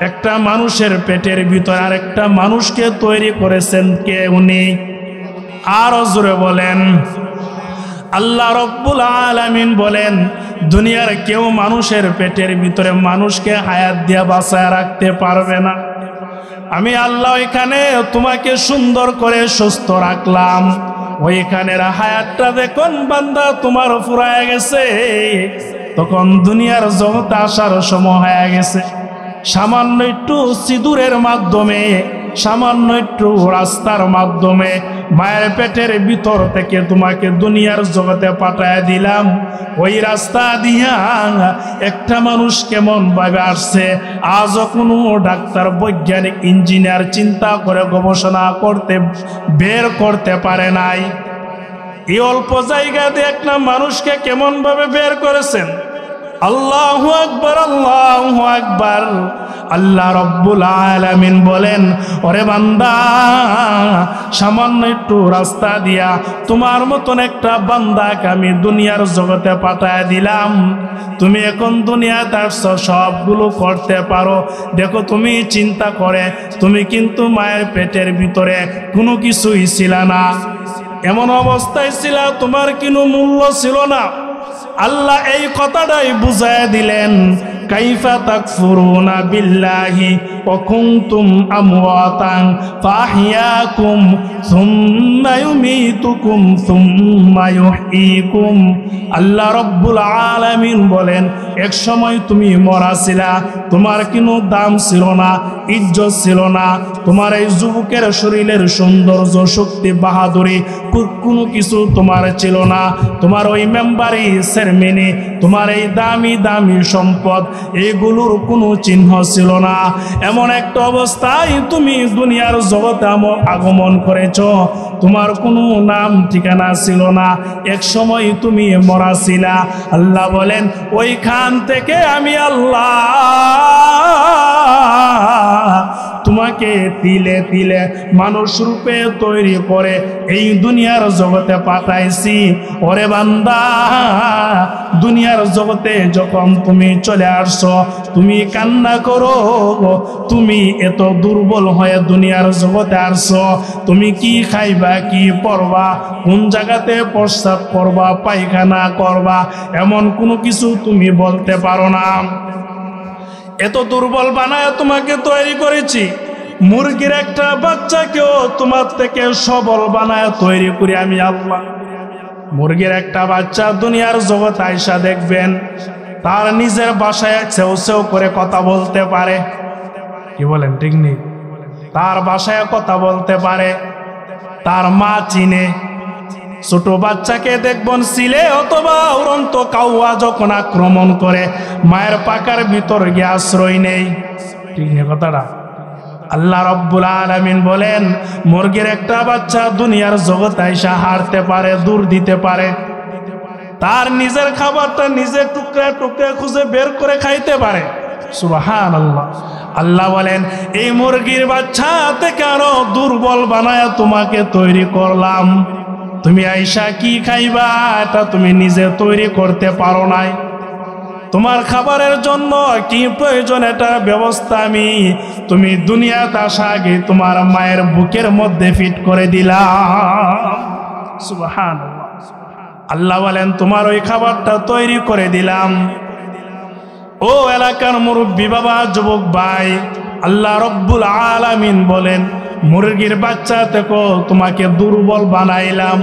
একটা মানুষের পেটের ভিতরে আরেকটা মানুষকে তৈরি করেছেন কে? উনি। আরো জোরে বলেন আল্লাহ রব্বুল আলামিন বলেন দুনিয়ার কেউ মানুষের পেটের ভিতরে মানুষকে হায়াত দিয়া বাঁচায় রাখতে পারবে না। আমি আল্লাহ এখানে তোমাকে সুন্দর করে সুস্থ রাখলাম। ওইখানের হায়াতটা দেখুন বান্দা তোমার ফুরায় গেছে, তখন দুনিয়ার জগৎ আসার সময় হয়ে গেছে। সামান্য একটু সিঁদুরের মাধ্যমে, সামান্য একটু রাস্তার মাধ্যমে মায়ের পেটের ভিতর থেকে তোমাকে দুনিয়ার জগতে পাঠায় দিলাম। ওই রাস্তা দিয়া একটা মানুষ কেমন ভাবে আসছে আজও কোনো ডাক্তার, বৈজ্ঞানিক, ইঞ্জিনিয়ার চিন্তা করে গবেষণা করতে বের করতে পারে নাই। এই অল্প জায়গা দিয়ে একটা মানুষকে কেমন ভাবে বের করেছেন। আল্লাহু আকবার, আল্লাহু আকবার। আল্লাহ রব্বুল আলামিন বলেন ওরে বান্দা, সামান্য একটু রাস্তা দিয়া তোমার মতন একটা বান্দাকে আমি দুনিয়ার জগতে পাঠায় দিলাম। তুমি এখন দুনিয়াতে আসছো, সবগুলো করতে পারো। দেখো তুমি চিন্তা করে তুমি কিন্তু মায়ের পেটের ভিতরে কোনো কিছুই ছিল না, এমন অবস্থায় ছিল তোমার কোনো মূল্য ছিল না। আল্লাহ এই কথাটাই বুঝায় দিলেন, কাইফা তাকফুরুনা বিল্লাহি ওয়া কুনতুম আমওয়াতান ফাহিয়াকুম সুম্মা ইউমীতুকুম সুম্মা ইউহয়ীকুম। আল্লাহ রব্বুল আলামিন বলেন এক সময় তুমি মরা ছিলা, তোমার কোনো দাম ছিল না, ইজ্জত ছিল না, তোমার এই যুবকের শরীরের সৌন্দর্য, শক্তি, বাহাদুরি কোনো কিছু তোমার ছিল না। তোমার ওই মেম্বারি চেয়ারম্যানে তোমার এই দামি দামি সম্পদ এগুলোর কোনো চিহ্ন ছিল না। এমন একটা অবস্থায় তুমি দুনিয়ার জগতে আগমন করেছ, তোমার কোনো নাম ঠিকানা ছিল না, এক সময় তুমি মরা ছিলা। আল্লাহ বলেন ওইখান থেকে আমি আল্লাহ তোমাকে তিলে তিলে মানুষ রূপে তৈরি করে এই দুনিয়ার জগতে পাঠাইছি। ওরে বান্দা, দুনিয়ার জগতে যখন তুমি চলে আসছো, তুমি কান্না করো, তুমি এত দুর্বল হয়ে দুনিয়ার জগতে আসছো, তুমি কি খাইবা, কি পরবা, কোন জায়গাতে প্রস্রাব করবা, পায়খানা করবা, এমন কোনো কিছু তুমি বলতে পারো না। এত দুর্বল বানায় তোমাকে তৈরি করেছি। মুরগির একটা বাচ্চাকেও তোমার থেকে সবল বানায় তৈরি করি আমি আল্লাহ। মুরগির একটা বাচ্চা দুনিয়ার জগৎ আইসা দেখবেন তার নিজের বাসায় সেও সেও করে কথা বলতে পারে। কি বলেন, ঠিক নেই? তার বাসায় কথা বলতে পারে, তার মা চিনে। ছোট বাচ্চাকে দেখবেন সিলে অথবা উড়ন্ত কাউয়া যখন আক্রমণ করে মায়ের পাকার ভিতর গিয়ে আশ্রয় নেই। ঠিক নেই কথাটা? আল্লাহ রাব্বুল আলামিন বলেন মুরগির একটা বাচ্চা দুনিয়ার জগতে আইসা হারতে পারে, দূর দিতে পারে, তার নিজের খাবারটা নিজে টুকরা টুকরা খুঁজে বের করে খাইতে পারে। সুবহানাল্লাহ। আল্লাহ বলেন এই মুরগির বাচ্চা থেকে আরো দুর্বল বানায় তোমাকে তৈরি করলাম। তুমি আইসা কি খাইবা এটা তুমি নিজে তৈরি করতে পারো নাই। তোমার খাবারের জন্য কি প্রয়োজন এটার ব্যবস্থা আমি তুমি দুনিয়াতে আসা আগে তোমার মায়ের বুকের মধ্যে ফিট করে দিলাম। সুবহানাল্লাহ। আল্লাহ বলেন তোমার ওই খাবারটা তৈরি করে দিলাম। ও এলাকার মুরব্বী বাবা, যুবক ভাই, আল্লাহ রাব্বুল আলামিন বলেন মুরগির বাচ্চা থেকে তোমাকে দুর্বল বানাইলাম।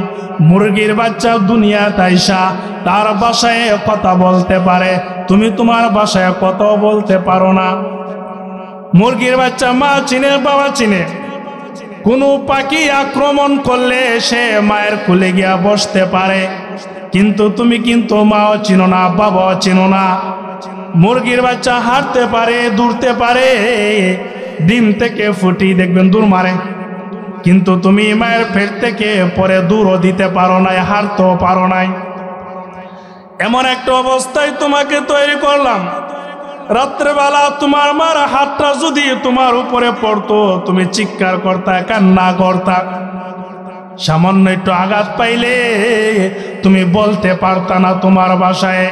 মুরগির বাচ্চা দুনিয়াতে আইসা তার ভাষায় কথা বলতে পারে, তুমি তোমার ভাষায় কথা বলতে পারো না। মুরগির বাচ্চা মা চিনে, বাবা চিনে। কোনো পাখি আক্রমণ করলে সে মায়ের কোলে গিয়া বসতে পারে, কিন্তু তুমি কিন্তু মাও চিনো না, বাবাও চিনো না। মুরগির বাচ্চা হাঁটতে পারে, দৌড়তে পারে, ডিম থেকে ফুটি দেখবেন দূর মারে, কিন্তু তুমি মায়ের পেট থেকে পরে দূরও দিতে পারো নাই, হাঁটতেও পারো নাই। এমন একটা অবস্থায় তোমাকে তৈরি করলাম। রাত্রেবেলা তোমার মার হাতটা যদি তোমার উপরে পড়তো, তুমি চিৎকার করতা, কান্না করতা। সামান্য একটু আঘাত পাইলে তুমি বলতে পারতা না তোমার বাসায়,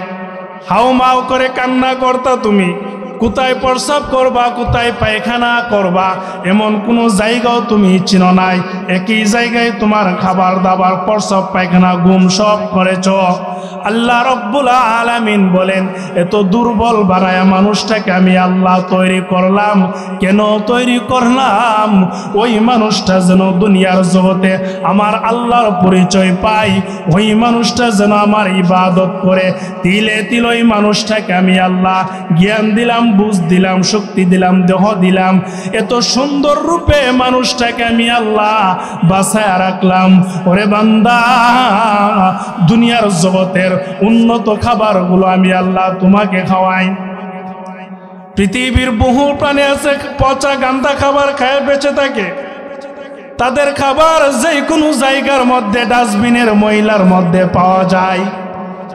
হাউ মাউ করে কান্না করতা। তুমি কোথায় প্রস্রাব করবা, কোথায় পায়খানা করবা, এমন কোনো জায়গাও তুমি চিনো নাই। একই জায়গায় তোমার খাবার দাবার, প্রস্রাব পায়খানা, ঘুম সব করেছ। আল্লাহ রাব্বুল আলামিন বলেন এত দুর্বল বানায়া মানুষটাকে আমি আল্লাহ তৈরি করলাম। কেন তৈরি করলাম? ওই মানুষটা যেন দুনিয়ার জগতে আমার আল্লাহর পরিচয় পায়, ওই মানুষটা যেন আমার ইবাদত করে। তিলে তিল ওই মানুষটাকে আমি আল্লাহ জ্ঞান দিলাম, বুঝ দিলাম, শক্তি দিলাম, দেহ দিলাম। এত সুন্দর রূপে মানুষটাকে আমি আল্লাহ বাঁচায় রাখলাম। ওরে বান্দা, দুনিয়ার জগতের উন্নত খাবারগুলো আমি আল্লাহ তোমাকে খাওয়াই। পৃথিবীর বহু প্রাণী আছে পচা গান্দা খাবার খায় বেঁচে থাকে। তাদের খাবার যে কোনো জায়গার মধ্যে, ডাস্টবিনের ময়লার মধ্যে পাওয়া যায়,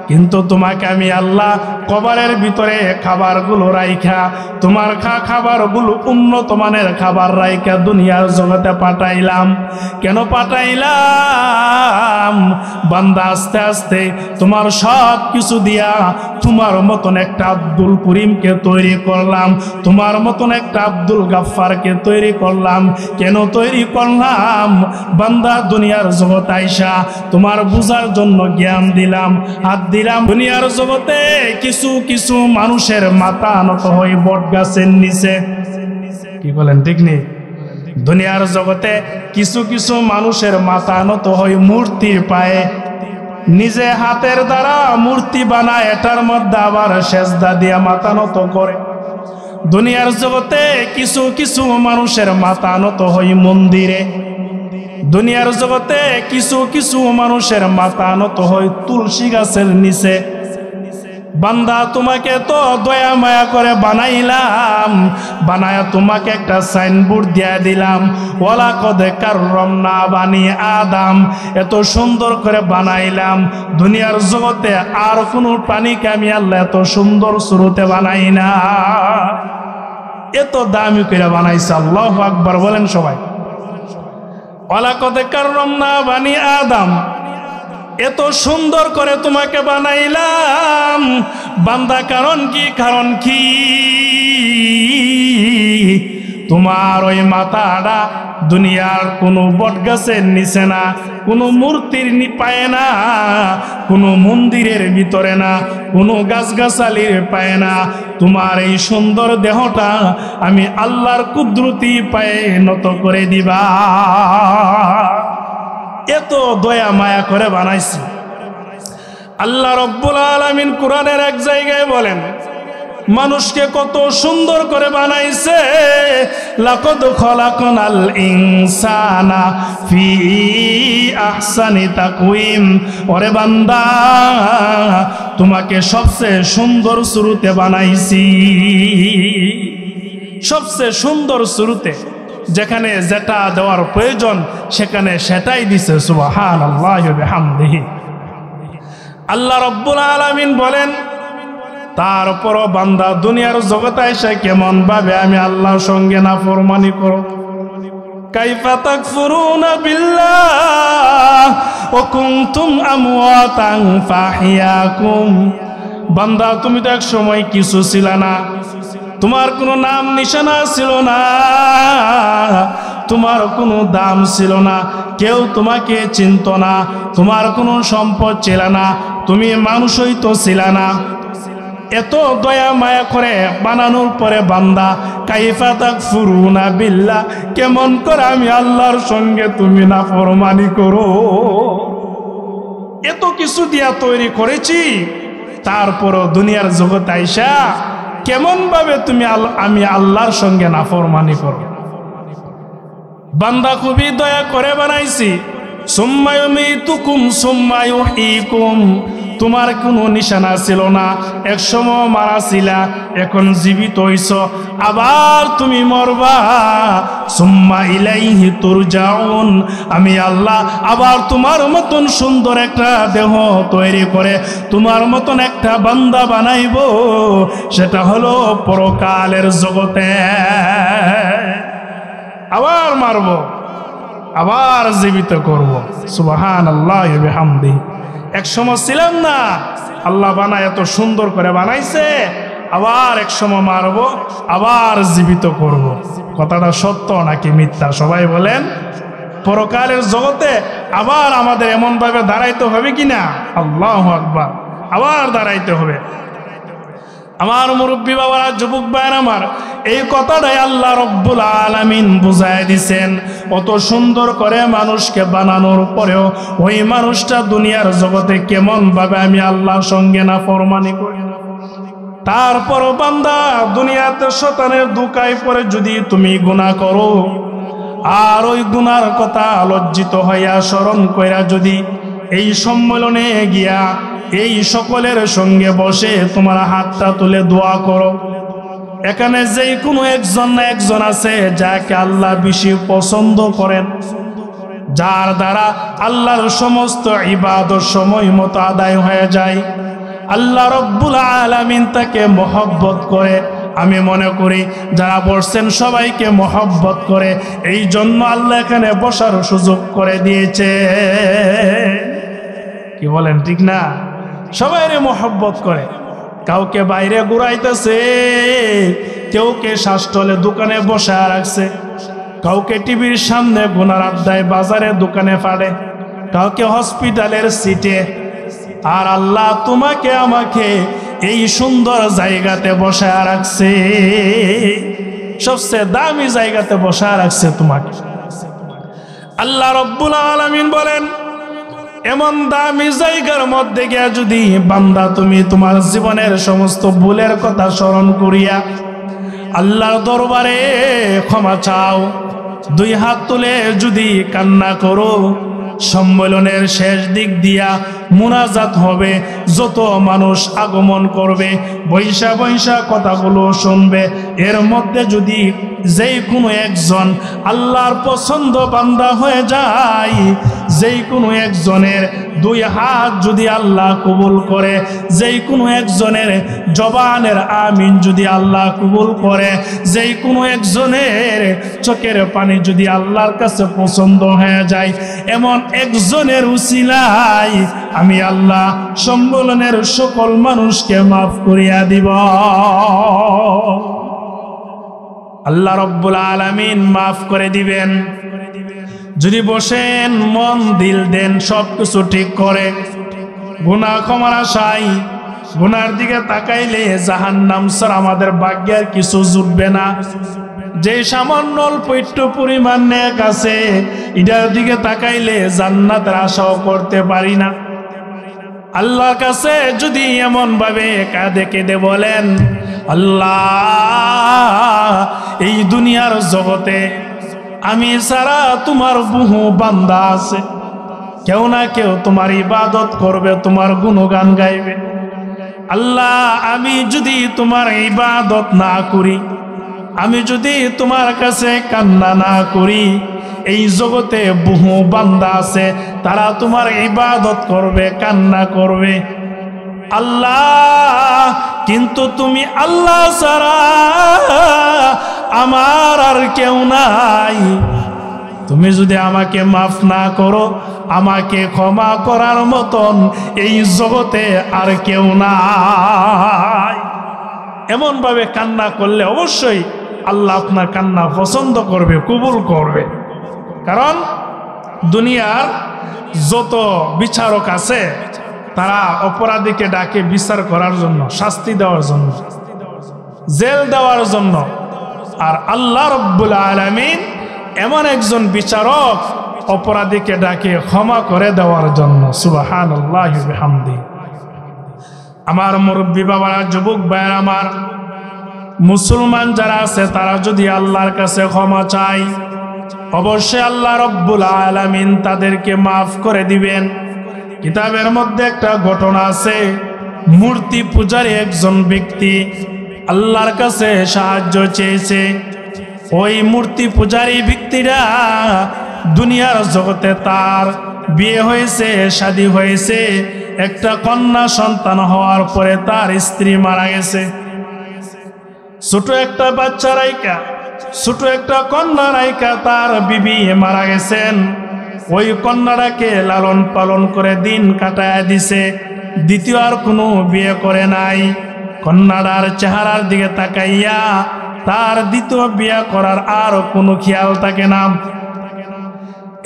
কিন্তু তোমাকে আমি আল্লাহ কবরের ভিতরে খাবারগুলো রাইখা, তোমার খাবারগুলো উন্নত মানের খাবার রাইখা দুনিয়ার জগতে পাঠাইলাম। কেন পাঠাইলাম? বান্দা আস্তে আস্তে তোমার সব কিছু দিয়া তোমার মতন একটা আব্দুল করিমকে তৈরি করলাম, তোমার মতন একটা আব্দুল গাফফারকে তৈরি করলাম। কেন তৈরি করলাম? বান্দা দুনিয়ার জগতে আইসা তোমার বুঝার জন্য জ্ঞান দিলাম, হাত দিলাম। দুনিয়ার জগতে কিছু কিছু মানুষের মাথা নত হয় বট গাছের নিচে। কি বলেন, ঠিক নেই? দুনিয়ার জগতে কিছু কিছু মানুষের মাথা নত হয় মূর্তির পায়ে। নিজে হাতের দ্বারা মূর্তি বানায়, এটার মধ্যে আবার সেজদা দিয়া মাথা নত করে। দুনিয়ার জগতে কিছু কিছু মানুষের মাথা নত হয় মন্দিরে। দুনিয়ার জগতে কিছু কিছু মানুষের মাথা নত হয় তুলসী গাছের নিচে। বান্দা তোমাকে তো দয়া মায়া করে বানাইলাম, বানায়া তোমাকে একটা সাইনবোর্ড দিয়া দিলাম, ওয়ালাকাদ কাররামনা বানি আদম, এত সুন্দর করে বানাইলাম। দুনিয়ার জগতে আর কোনো প্রাণীকে আমি আল্লাহ এত সুন্দর শুরুতে বানাই না, এত দামি করে বানাইছে। আল্লাহু আকবার বলেন সবাই। ওয়ালাকাদ কাররামনা বানি আদম, এত সুন্দর করে তোমাকে বানাইলাম বান্দা। কারণ কি? কারণ কি? তোমার ওই মাথাটা দুনিয়ার কোনো বটগাছের নিচে না, কোনো মূর্তির পায়ে না, কোনো মন্দিরের ভিতরে না, কোনো গাছগাছালির পায়ে না। তোমার এই সুন্দর দেহটা আমি আল্লাহর কুদরতি পায়ে নত করে দিবা। এত দয়া মায়া করে বানাইছি। আল্লাহ রব্বুল আলামিন কোরআনের এক জায়গায় বলেন, মানুষকে কত সুন্দর করে বানাইছে। লাকাদ খলাকনাল ইনসানা ফি আহসানি তাকওয়িম। ওরে বান্দা, তোমাকে সবচেয়ে সুন্দর শুরুতে বানাইছি, সবচেয়ে সুন্দর শুরুতে, যেখানে যেটা দেওয়ার প্রয়োজন সেখানে সেটাই দিছে। সুবহানাল্লাহি ওয়া বিহামদিহি। আল্লাহ রাব্বুল আলামিন বলেন, তারপরও বান্দা দুনিয়ার জগতে এসে কেমন ভাবে আমি আল্লাহর সঙ্গে নাফরমানি করো। কাইফা তাকফুরুনা বিল্লাহ ওয়া কুনতুম আমওয়াতান ফাহিয়াকুম। বান্দা তুমি তো এক সময় কিছু ছিল না, তোমার কোনো নাম নিশানা ছিল না, তোমার কোনো দাম ছিল না, কেউ তোমাকে চিনত না, তোমার কোনো সম্পদ ছিল না, তুমি মানুষই তো ছিল না। এত দয়া মায়া করে বানানোর পরে বান্দা কাইফা তাকফুরুনা বিল্লাহ, কেমন করে আমি আল্লাহর সঙ্গে তুমি নাফরমানি করো। এত কিছু দিয়া তৈরি করেছি, তারপরও দুনিয়ার জগতে আইসা কেমন ভাবে তুমি আমি আল্লাহর সঙ্গে নাফরমানি করো। বান্দা খুবই দয়া করে বানাইছি। সুম্মা ইউমীতুকুম সুম্মা ইউহয়ীকুম। তোমার কোনো নিশানা ছিল না, একসময় মারা ছিলা, এখন জীবিত হইছ, আবার তুমি মরবা। সুম্মা ইলাইহি তুরজাউন। আমি আল্লাহ আবার তোমার মতন সুন্দর একটা দেহ তৈরি করে তোমার মতন একটা বান্দা বানাইব, সেটা হলো পরকালের জগতে। আবার মারব, আবার জীবিত করব। সুবহানাল্লাহি ওয়া বিহামদিহি। এক সময় ছিলাম না, আল্লাহ বানায় এত সুন্দর করে বানাইছে, আবার এক সময় মারবো, আবার জীবিত করব। কথাটা সত্য নাকি মিথ্যা? সবাই বলেন। পরকালের জগতে আবার আমাদের এমন ভাবে দাঁড়াইতে হবে কিনা? আল্লাহু আকবার, আবার দাঁড়াইতে হবে। আমার মুরব্বী বাবারা, যুবক ভাইরা আমার, এই কথাটাই আল্লাহ রব্বুল আলামিন বুঝায় দিছেন। অত সুন্দর করে মানুষকে বানানোর পরেও ওই মানুষটা দুনিয়ার জগতে কেমন ভাবে আমি আল্লাহর সঙ্গে নাফরমানি করি। তারপরও বান্দা দুনিয়াতে শয়তানের ধোঁকায় পড়ে যদি তুমি গুনাহ করো, আর ওই গুনার কথা লজ্জিত হইয়া স্মরণ কইরা যদি এই সম্মেলনে গিয়া এই সকলের সঙ্গে বসে তোমার হাতটা তুলে দোয়া করো, এখানে যেই কোনো একজন না একজন আছে যাকে আল্লাহ বেশি পছন্দ করেন, যার দ্বারা আল্লাহর সমস্ত ইবাদত সময় মতো আদায় হয়ে যায়, আল্লাহ রব্বুল আলামিন তাকে মহব্বত করে। আমি মনে করি যারা বসছেন সবাইকে মহব্বত করে, এই জন্য আল্লাহ এখানে বসার সুযোগ করে দিয়েছে। কি বলেন, ঠিক না? সবাইরে মহব্বত করে। কাউকে বাইরে ঘুরাইতেছে, কেউকে শ্বাসটলে দোকানে বসা রাখছে, কাউকে টিভির সামনে গুনার আড্ডায় বাজারে দোকানে ফাড়ে, কাউকে হসপিটালের সিটে। আর আল্লাহ তোমাকে আমাকে এই সুন্দর জায়গাতে বসা রাখছে, সবচেয়ে দামি জায়গাতে বসা রাখছে তোমাকে। আল্লাহ রব্বুল আলামিন বলেন, এমন দামি জায়গার মধ্যে গিয়া যদি বান্দা তুমি তোমার জীবনের সমস্ত ভুলের কথা স্মরণ করিয়া আল্লাহর দরবারে ক্ষমা চাও, দুই হাত তুলে যদি কান্না করো, সম্মেলনের শেষ দিক দিয়া মুনাজাত হবে, যত মানুষ আগমন করবে বৈশা বৈশা কথাগুলো শুনবে, এর মধ্যে যদি যেই কোনো একজন আল্লাহর পছন্দ বান্দা হয়ে যায়, যেই কোনো একজনের 2 হাত যদি আল্লাহ কবুল করে, যেই কোনো একজনের জবানের আমিন যদি আল্লাহ কবুল করে, যেই কোনো একজনের চোখের পানি যদি আল্লাহর কাছে পছন্দ হয়ে যায়, এমন একজনের উসিলায় আমি আল্লাহ সম্মেলনের সকল মানুষকে মাফ করিয়া দিব। আল্লাহ রব্বুল আলামিন মাফ করে দিবেন যদি বসেন, মন দিল দেন, সবকিছু ঠিক করে। গুনাহ ক্ষমার আশায় গুনার দিকে তাকাইলে জাহান্নাম ছাড়া আমাদের ভাগ্যের কিছু জুটবে না। যে সামান্য অল্প একটু পরিমাণ নেক আছে, এটার দিকে তাকাইলে জান্নাতের আশাও করতে পারি না। আল্লাহর কাছে যদি এমন ভাবে কাঁদে কেঁদে বলেন, আল্লাহ এই দুনিয়ার জগতে আমি ছাড়া তোমার বহু বান্দা আছে, কেউ না কেউ তোমার ইবাদত করবে, তোমার গুণগান গাইবে। আল্লাহ আমি যদি তোমার ইবাদত না করি, আমি যদি তোমার কাছে কান্না না করি, এই জগতে বহু বান্দা আছে, তারা তোমার ইবাদত করবে, কান্না করবে। আল্লাহ কিন্তু তুমি আল্লাহ ছাড়া আমার আর কেউ নাই। তুমি যদি আমাকে মাফ না করো, আমাকে ক্ষমা করার মতন এই জগতে আর কেউ নাই। এমন ভাবে কান্না করলে অবশ্যই আল্লাহ আপনার কান্না পছন্দ করবে, কবুল করবে। কারণ দুনিয়ার যত বিচারক আছে তারা অপরাধীকে ডাকে বিচার করার জন্য, শাস্তি দেওয়ার জন্য, জেল দেওয়ার জন্য। আর আল্লাহ রব্বুল আলামিন এমন একজন বিচারক, অপরাধীকে ডাকে ক্ষমা করে দেওয়ার জন্য। সুবহানাল্লাহি ওয়া বিহামদিহি। আমার মুরব্বী বাবারা, যুবক ভাইরা আমার, মুসলমান যারা আছে তারা যদি আল্লাহর কাছে ক্ষমা চায়, অবশ্যই আল্লাহ রব্বুল আলামিন তাদেরকে মাফ করে দিবেন। কিতাবের মধ্যে একটা ঘটনা আছে, মূর্তি পূজারী একজন ব্যক্তি আল্লাহর কাছে সাহায্য চেয়েছে। ওই মূর্তি পূজারী ব্যক্তিরা দুনিয়ার জগতে তার বিয়ে হয়েছে, শাদী হয়েছে, একটা কন্যা সন্তান হওয়ার পরে তার স্ত্রী মারা গেছে। ছোট একটা বাচ্চা রাইকা, ছোট একটা কন্যা রাইকা তার বিবি মারা গেছেন। ওই কন্যাটাকে লালন পালন করে দিন কাটায় দিছে, দ্বিতীয় আর কোনো বিয়ে করে নাই। কন্যাটার চেহারার দিকে তাকাইয়া তার দ্বিতীয় বিয়ে করার আর কোনো খেয়াল থাকে না।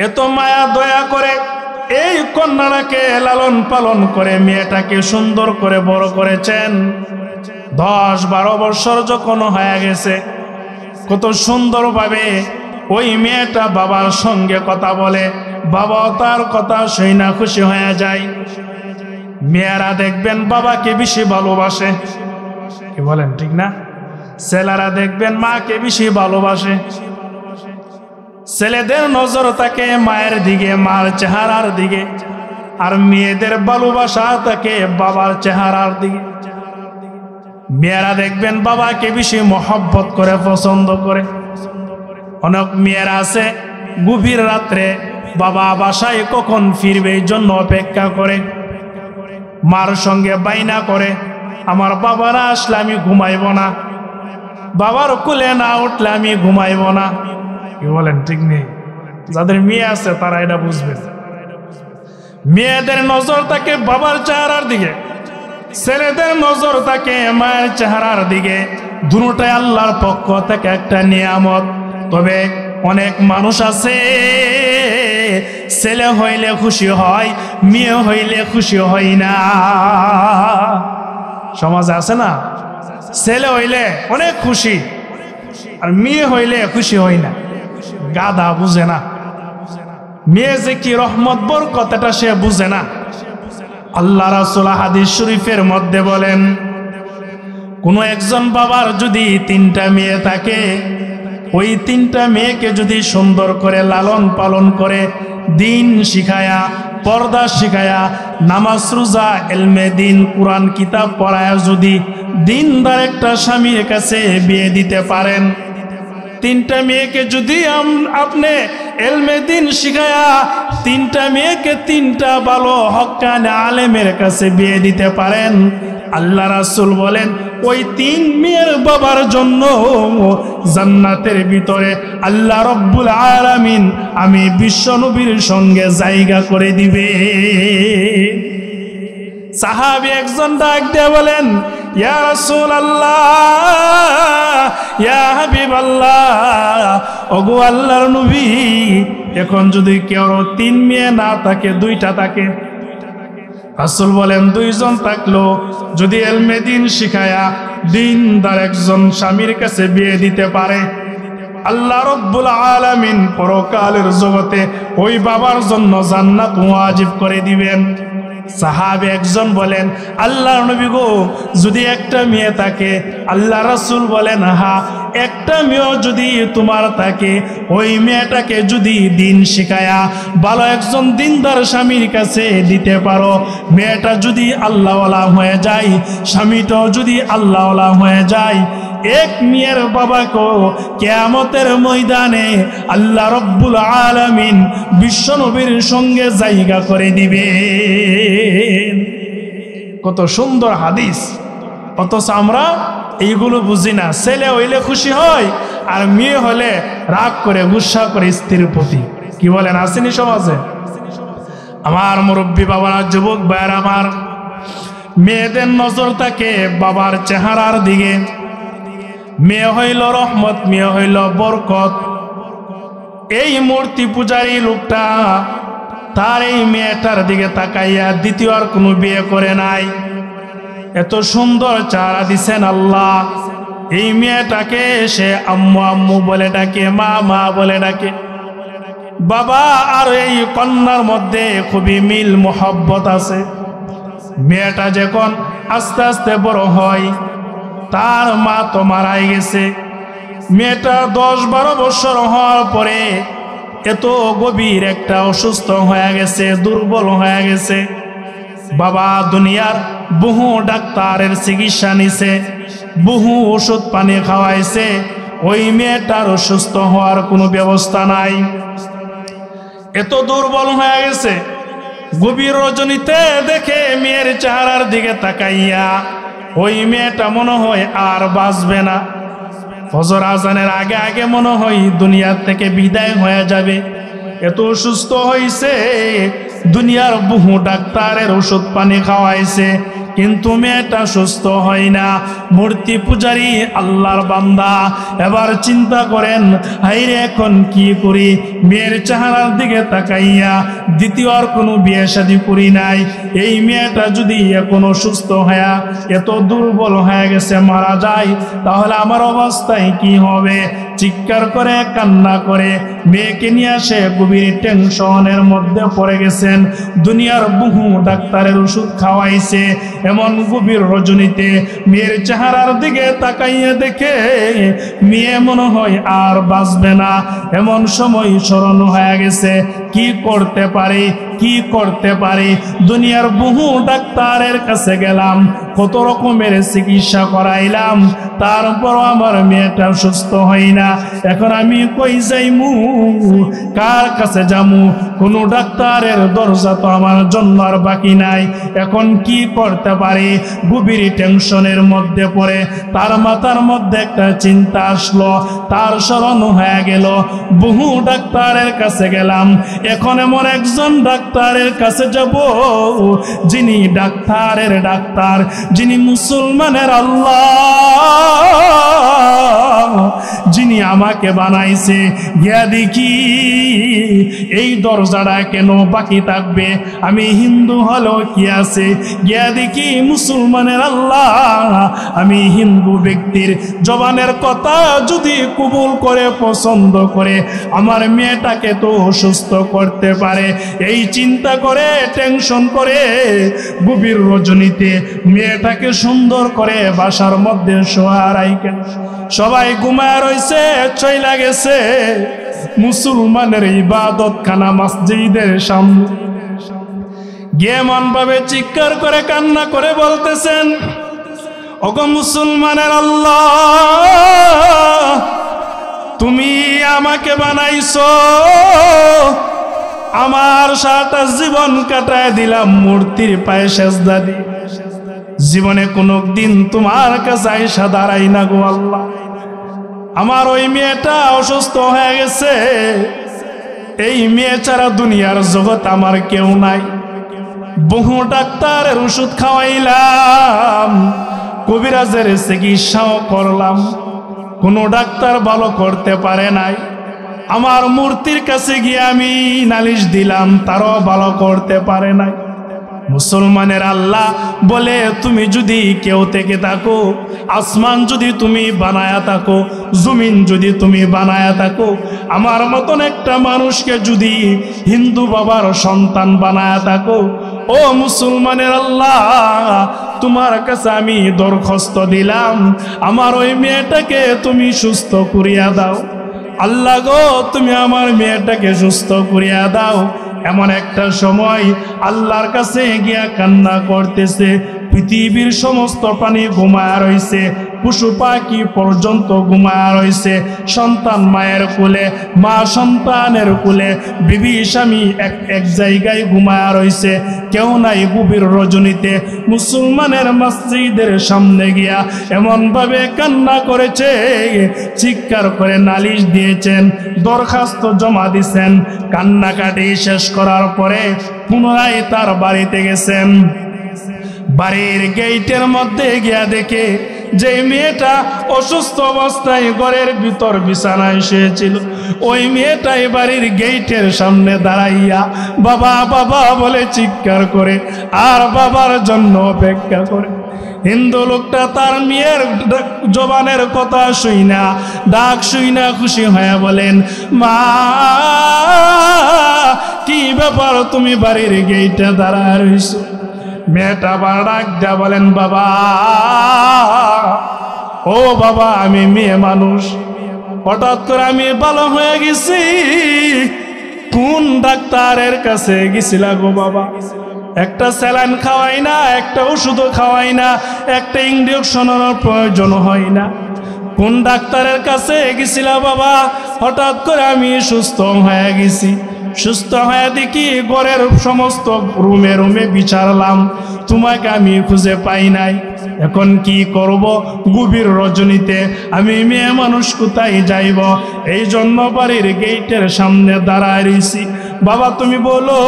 এত মায়া দয়া করে এই কন্যাটাকে লালন পালন করে মেয়েটাকে সুন্দর করে বড় করেছেন। 10-12 বছর যখন হয়ে গেছে, কত সুন্দরভাবে ওই মেয়েটা বাবার সঙ্গে কথা বলে, বাবা তার কথা শুনে না খুশি হয়ে যায়। মেয়েরা দেখবেন বাবাকে বেশি ভালোবাসে, কি বলেন ঠিক না? ছেলেরা দেখবেন মাকে বেশি ভালোবাসে। ছেলেদের নজর থাকে মায়ের দিকে, মার চেহারার দিকে, আর মেয়েদের ভালোবাসা থাকে বাবার চেহারার দিকে। মেয়েরা দেখবেন বাবাকে বেশি মহব্বত করে, পছন্দ করে। অনেক মেয়েরা আছে গভীর রাত্রে বাবা বাসায় কখন ফিরবে এই জন্য অপেক্ষা করে, মার সঙ্গে বাইনা করে, আমার বাবা না আসলে আমি ঘুমাইব না, বাবার কোলে না উঠলে আমি ঘুমাইব না। কি বলেন ঠিক নেই? যাদের মেয়ে আছে তারা এটা বুঝবে। মেয়েদের নজর থাকে বাবার চেহারার দিকে, ছেলেদের নজর থাকে মায়ের চেহারার দিকে। দুটোটাই আল্লাহর পক্ষ থেকে একটা নিয়ামত। তবে অনেক মানুষ আছে ছেলে হইলে খুশি হয়, মেয়ে হইলে খুশি হয় না। সমাজে আছে না, ছেলে হইলে অনেক খুশি আর মেয়ে হইলে খুশি হয় না। গাধা বুঝে না মেয়ে যে কি রহমত বরকত, এটা সে বুঝে না। আল্লাহ রাসূল হাদিস শরীফের মধ্যে বলেন, কোন একজন বাবার যদি 3টা মেয়ে থাকে, ওই 3টা মেয়েকে যদি সুন্দর করে লালন পালন করে দিন শিখায়া, পর্দা শিখায়া, নামাজ রোজা ইলমে দিন কুরআন কিতাব পড়ায়া যদি দিনদার একটা স্বামীর কাছে বিয়ে দিতে পারেন, তিনটা মেয়েকে যদি আপনি ইলমে দিন শিখায়া তিনটা মেয়েকে তিনটা ভালো হক্কানে আলেমের কাছে বিয়ে দিতে পারেন, আল্লাহ রাসূল বলেন ওই তিন মেয়ের বাবার জন্য জান্নাতের ভিতরে আল্লাহ রব্বুল আলামিন আমি বিশ্ব নবীর সঙ্গে জায়গা করে দিবে। সাহাবী একজন ডাক দিয়ে বলেন, ইয়া রাসূলুল্লাহ, ইয়া হাবিবাল্লাহ, ওগো আল্লাহর নবী, এখন যদি কেউ তিন মেয়ে না থাকে, দুইটা থাকে। রাসূল বলেন দুইজন থাকলো যদি ইলমে দিন শিখায়া দিনদার একজন স্বামীর কাছে বিয়ে দিতে পারে, আল্লাহ রব্বুল আলামিন পরকালের জগতে ওই বাবার জন্য জান্নাত ওয়াজিব করে দিবেন। সাহাবী একজন বলেন, আল্লাহর নবী গো, যদি একটা মেয়ে থাকে? আল্লাহ রাসূল বলেন, হ্যাঁ, একটা মেয়ে যদি তোমার থাকে, ওই মেয়েটাকে যদি দিন শিখায়া ভালো একজন দিনদার স্বামীর কাছে দিতে পারো, মেয়েটা যদি আল্লাহওয়ালা হয়ে যায়, স্বামীটাও যদি আল্লাহওয়ালা হয়ে যায়, এক মেয়ের বাবাকে কিয়ামতের ময়দানে আল্লাহ রব্বুল আলামিন বিশ্ব নবীর সঙ্গে জায়গা করে দিবে। কত সুন্দর হাদিস, অথচ আমরা এইগুলো বুঝি না। ছেলে হইলে খুশি হয়, আর মেয়ে হলে রাগ করে, গুসা করে স্ত্রীর প্রতি। কি বলেন, আসেনি সমাজে? আমার মুরব্বী বাবারা, যুবক ভাইয়ের আমার, মেয়েদের নজর থাকে বাবার চেহারার দিকে। মেয়ে হইল রহমত, মেয়ে হইল বরকত। এই মূর্তি পূজারী লোকটা তার এই মেয়েটার দিকে তাকাইয়া দ্বিতীয় আর কোনো বিয়ে করে নাই। এত সুন্দর চেহারা দিছেন আল্লাহ, এই মেয়েটাকে সে আম্মু আম্মু বলে ডাকে, মা মা বলে ডাকে। বাবা আর এই কন্যার মধ্যে খুবই মিল মোহব্বত আছে। মেয়েটা যখন আস্তে আস্তে বড় হয়, তার মা তো মারাই গেছে। মেয়েটা 10-12 বছর হওয়ার পরে এত গভীর একটা অসুস্থ হয়ে গেছে, দুর্বল হয়ে গেছে। বাবা দুনিয়ার বহু ডাক্তারের চিকিৎসা নিছে, বহু ওষুধ পানি খাওয়াইছে, ওই মেয়েটার অসুস্থ হওয়ার কোনো ব্যবস্থা নাই। এত দুর্বল হয়ে গেছে। গভীর রজনীতে দেখে মেয়ের চেহারার দিকে তাকাইয়া ওই মেয়েটা মনে হয় আর বাঁচবে না। ফজর আজানের আগে আগে মনে হয় দুনিয়ার থেকে বিদায় হয়ে যাবে। এত অসুস্থ হয়েছে, দুনিয়ার বহু ডাক্তারের ওষুধ পানি খাওয়াইছে, কিন্তু মেয়েটা সুস্থ হয় না। মূর্তি পূজারী আল্লাহর বান্দা এবার চিন্তা করেন, হাইরে এখন কি করি? মেয়ের চেহারার দিকে তাকাইয়া দ্বিতীয় আর কোনো বিয়ে শাদী করি নাই। এই মেয়েটা যদি এখন অসুস্থ হয়ে এত দুর্বল হয়ে গেছে, মারা যায়, তাহলে আমার অবস্থায় কি হবে? চিৎকার করে কান্না করে মেয়েকে নিয়ে আসে গভীর টেনশনের মধ্যে পড়ে গেছেন। দুনিয়ার বহু ডাক্তারের ওষুধ খাওয়াইছে, এমন গভীর রজনীতে মেয়ের চেহারার দিকে তাকাইয়া দেখে মেয়ে মনে হয় আর বাঁচবে না। এমন সময় স্মরণ হয়ে গেছে, কি করতে পারি, কি করতে পারি? দুনিয়ার বহু ডাক্তারের কাছে গেলাম, কত রকমের চিকিৎসা করাইলাম, তারপর আমার মেয়েটা সুস্থ হয় না। এখন আমি কই যাইমু, কার কাছে যামু? কোনো ডাক্তারের দরজা তো আমার জন্য আর বাকি নাই। এখন কি করতে পারি? গভীর টেনশনের মধ্যে পড়ে তার মাথার মধ্যে একটা চিন্তা আসলো, তার স্মরণ হয়ে গেল, বহু ডাক্তারের কাছে গেলাম, এখন এমন একজন ডাক্তারের কাছে যাব যিনি ডাক্তারের ডাক্তার, যিনি মুসলমানের আল্লাহ, যিনি আমাকে বানাইছে। গিয়া দেখি এই দরজাটা কেন বাকি থাকবে? আমি হিন্দু হলো কি আছে? গিয়া দেখি মুসলমানের আল্লাহ আমি হিন্দু ব্যক্তির জবানের কথা যদি কবুল করে, পছন্দ করে, আমার মেয়েটাকে তো সুস্থ করতে পারে। এই চিন্তা করে, টেনশন করে গভীর রজনীতে মেয়েটাকে সুন্দর করে বাসার মধ্যে শোয়া রাইখেন। সবাই ঘুমায় রইছে, চইলা গেছে। মুসলমানের ইবাদতখানা মসজিদের সামনে গিয়ে মনভাবে চিৎকার করে কান্না করে বলতেছেন, ওগো মুসলমানের আল্লাহ, তুমি আমাকে বানাইছো, আমার সারাটা জীবন কাটায় দিলাম মূর্তির পায়ে সেজদা দিয়ে, জীবনে কোনদিন তোমার কাছে আইসা দাঁড়াই না গো আল্লাহ। আমার ওই মেয়েটা অসুস্থ হয়ে গেছে, এই মেয়ে ছাড়া দুনিয়ার জগৎ আমার কেউ নাই। বহু ডাক্তারের ওষুধ খাওয়াইলাম, কবিরাজের চিকিৎসাও করলাম, কোনো ডাক্তার ভালো করতে পারে নাই। আমার মূর্তির কাছে গিয়ে আমি নালিশ দিলাম, তারও ভালো করতে পারে নাই। মুসলমানের আল্লাহ বলে, তুমি যদি কেউ থেকে থাকো, আসমান যদি তুমি বানায়া থাকো, জমিন যদি তুমি বানায়া থাকো, আমার মতন একটা মানুষকে যদি হিন্দু বাবার সন্তান বানায়া থাকো, ও মুসলমানের আল্লাহ, তোমার কাছে আমি দরখাস্ত দিলাম, আমার ওই মেয়েটাকে তুমি সুস্থ করিয়া দাও। আল্লাহ গো, তুমি আমার মেয়েটাকে সুস্থ করিয়া দাও। এমন একটা সময় আল্লাহর কাছে গিয়া কান্না করতেছে, পৃথিবীর সমস্ত প্রাণী ঘুমায়া রইছে, পশু পাখি পর্যন্ত ঘুমায়া রইছে, সন্তান মায়ের কোলে, মা সন্তানের কোলে, বিবি স্বামী এক জায়গায় ঘুমায়া রইছে, কেউ নাই। গভীর রজনীতে মুসলমানের মসজিদের সামনে গিয়া এমন ভাবে কান্না করেছে, চিৎকার করে নালিশ দিয়েছেন, দরখাস্ত জমা দিয়েছেন। কান্নাকাটি শেষ করার পরে পুনরায় তার বাড়িতে গেছেন। বাড়ির গেটের মধ্যে গিয়া দেখে যে মেয়েটা অসুস্থ অবস্থায় ঘরের ভিতর বিছানায় শুয়েছিল, ওই মেয়েটাই বাড়ির গেটের সামনে দাঁড়াইয়া বাবা বাবা বলে চিৎকার করে আর বাবার জন্য অপেক্ষা করে। হিন্দু লোকটা তার মেয়ের জবানের কথা শুই না, ডাক শুই না, খুশি হয়ে বলেন, মা কি ব্যাপার, তুমি বাড়ির গেটে দাঁড়ায় রইছো? মেয়েটা আবার ডাক দিয়া বলেন, বাবা, ও বাবা, আমি মেয়ে মানুষ, হঠাৎ করে আমি ভালো হয়ে গেছি। কোন ডাক্তারের কাছে গেছিলা গো বাবা? একটা স্যালাইন খাওয়াই না, একটা ওষুধও খাওয়াই না, একটা ইঞ্জেকশনের প্রয়োজন হয় না। কোন ডাক্তারের কাছে গেছিলা বাবা? হঠাৎ করে আমি সুস্থ হয়ে গেছি। সুস্থ হয়ে দেখি ঘরের সমস্ত রুমে রুমে বিচারলাম, তোমাকে আমি খুঁজে পাই নাই। এখন কি করব? গভীর রজনীতে আমি মেয়ে মানুষ কোথায় যাইব? এই জন্য বাড়ির গেটের সামনে দাঁড়ায় রয়েছি। বাবা তুমি বলো,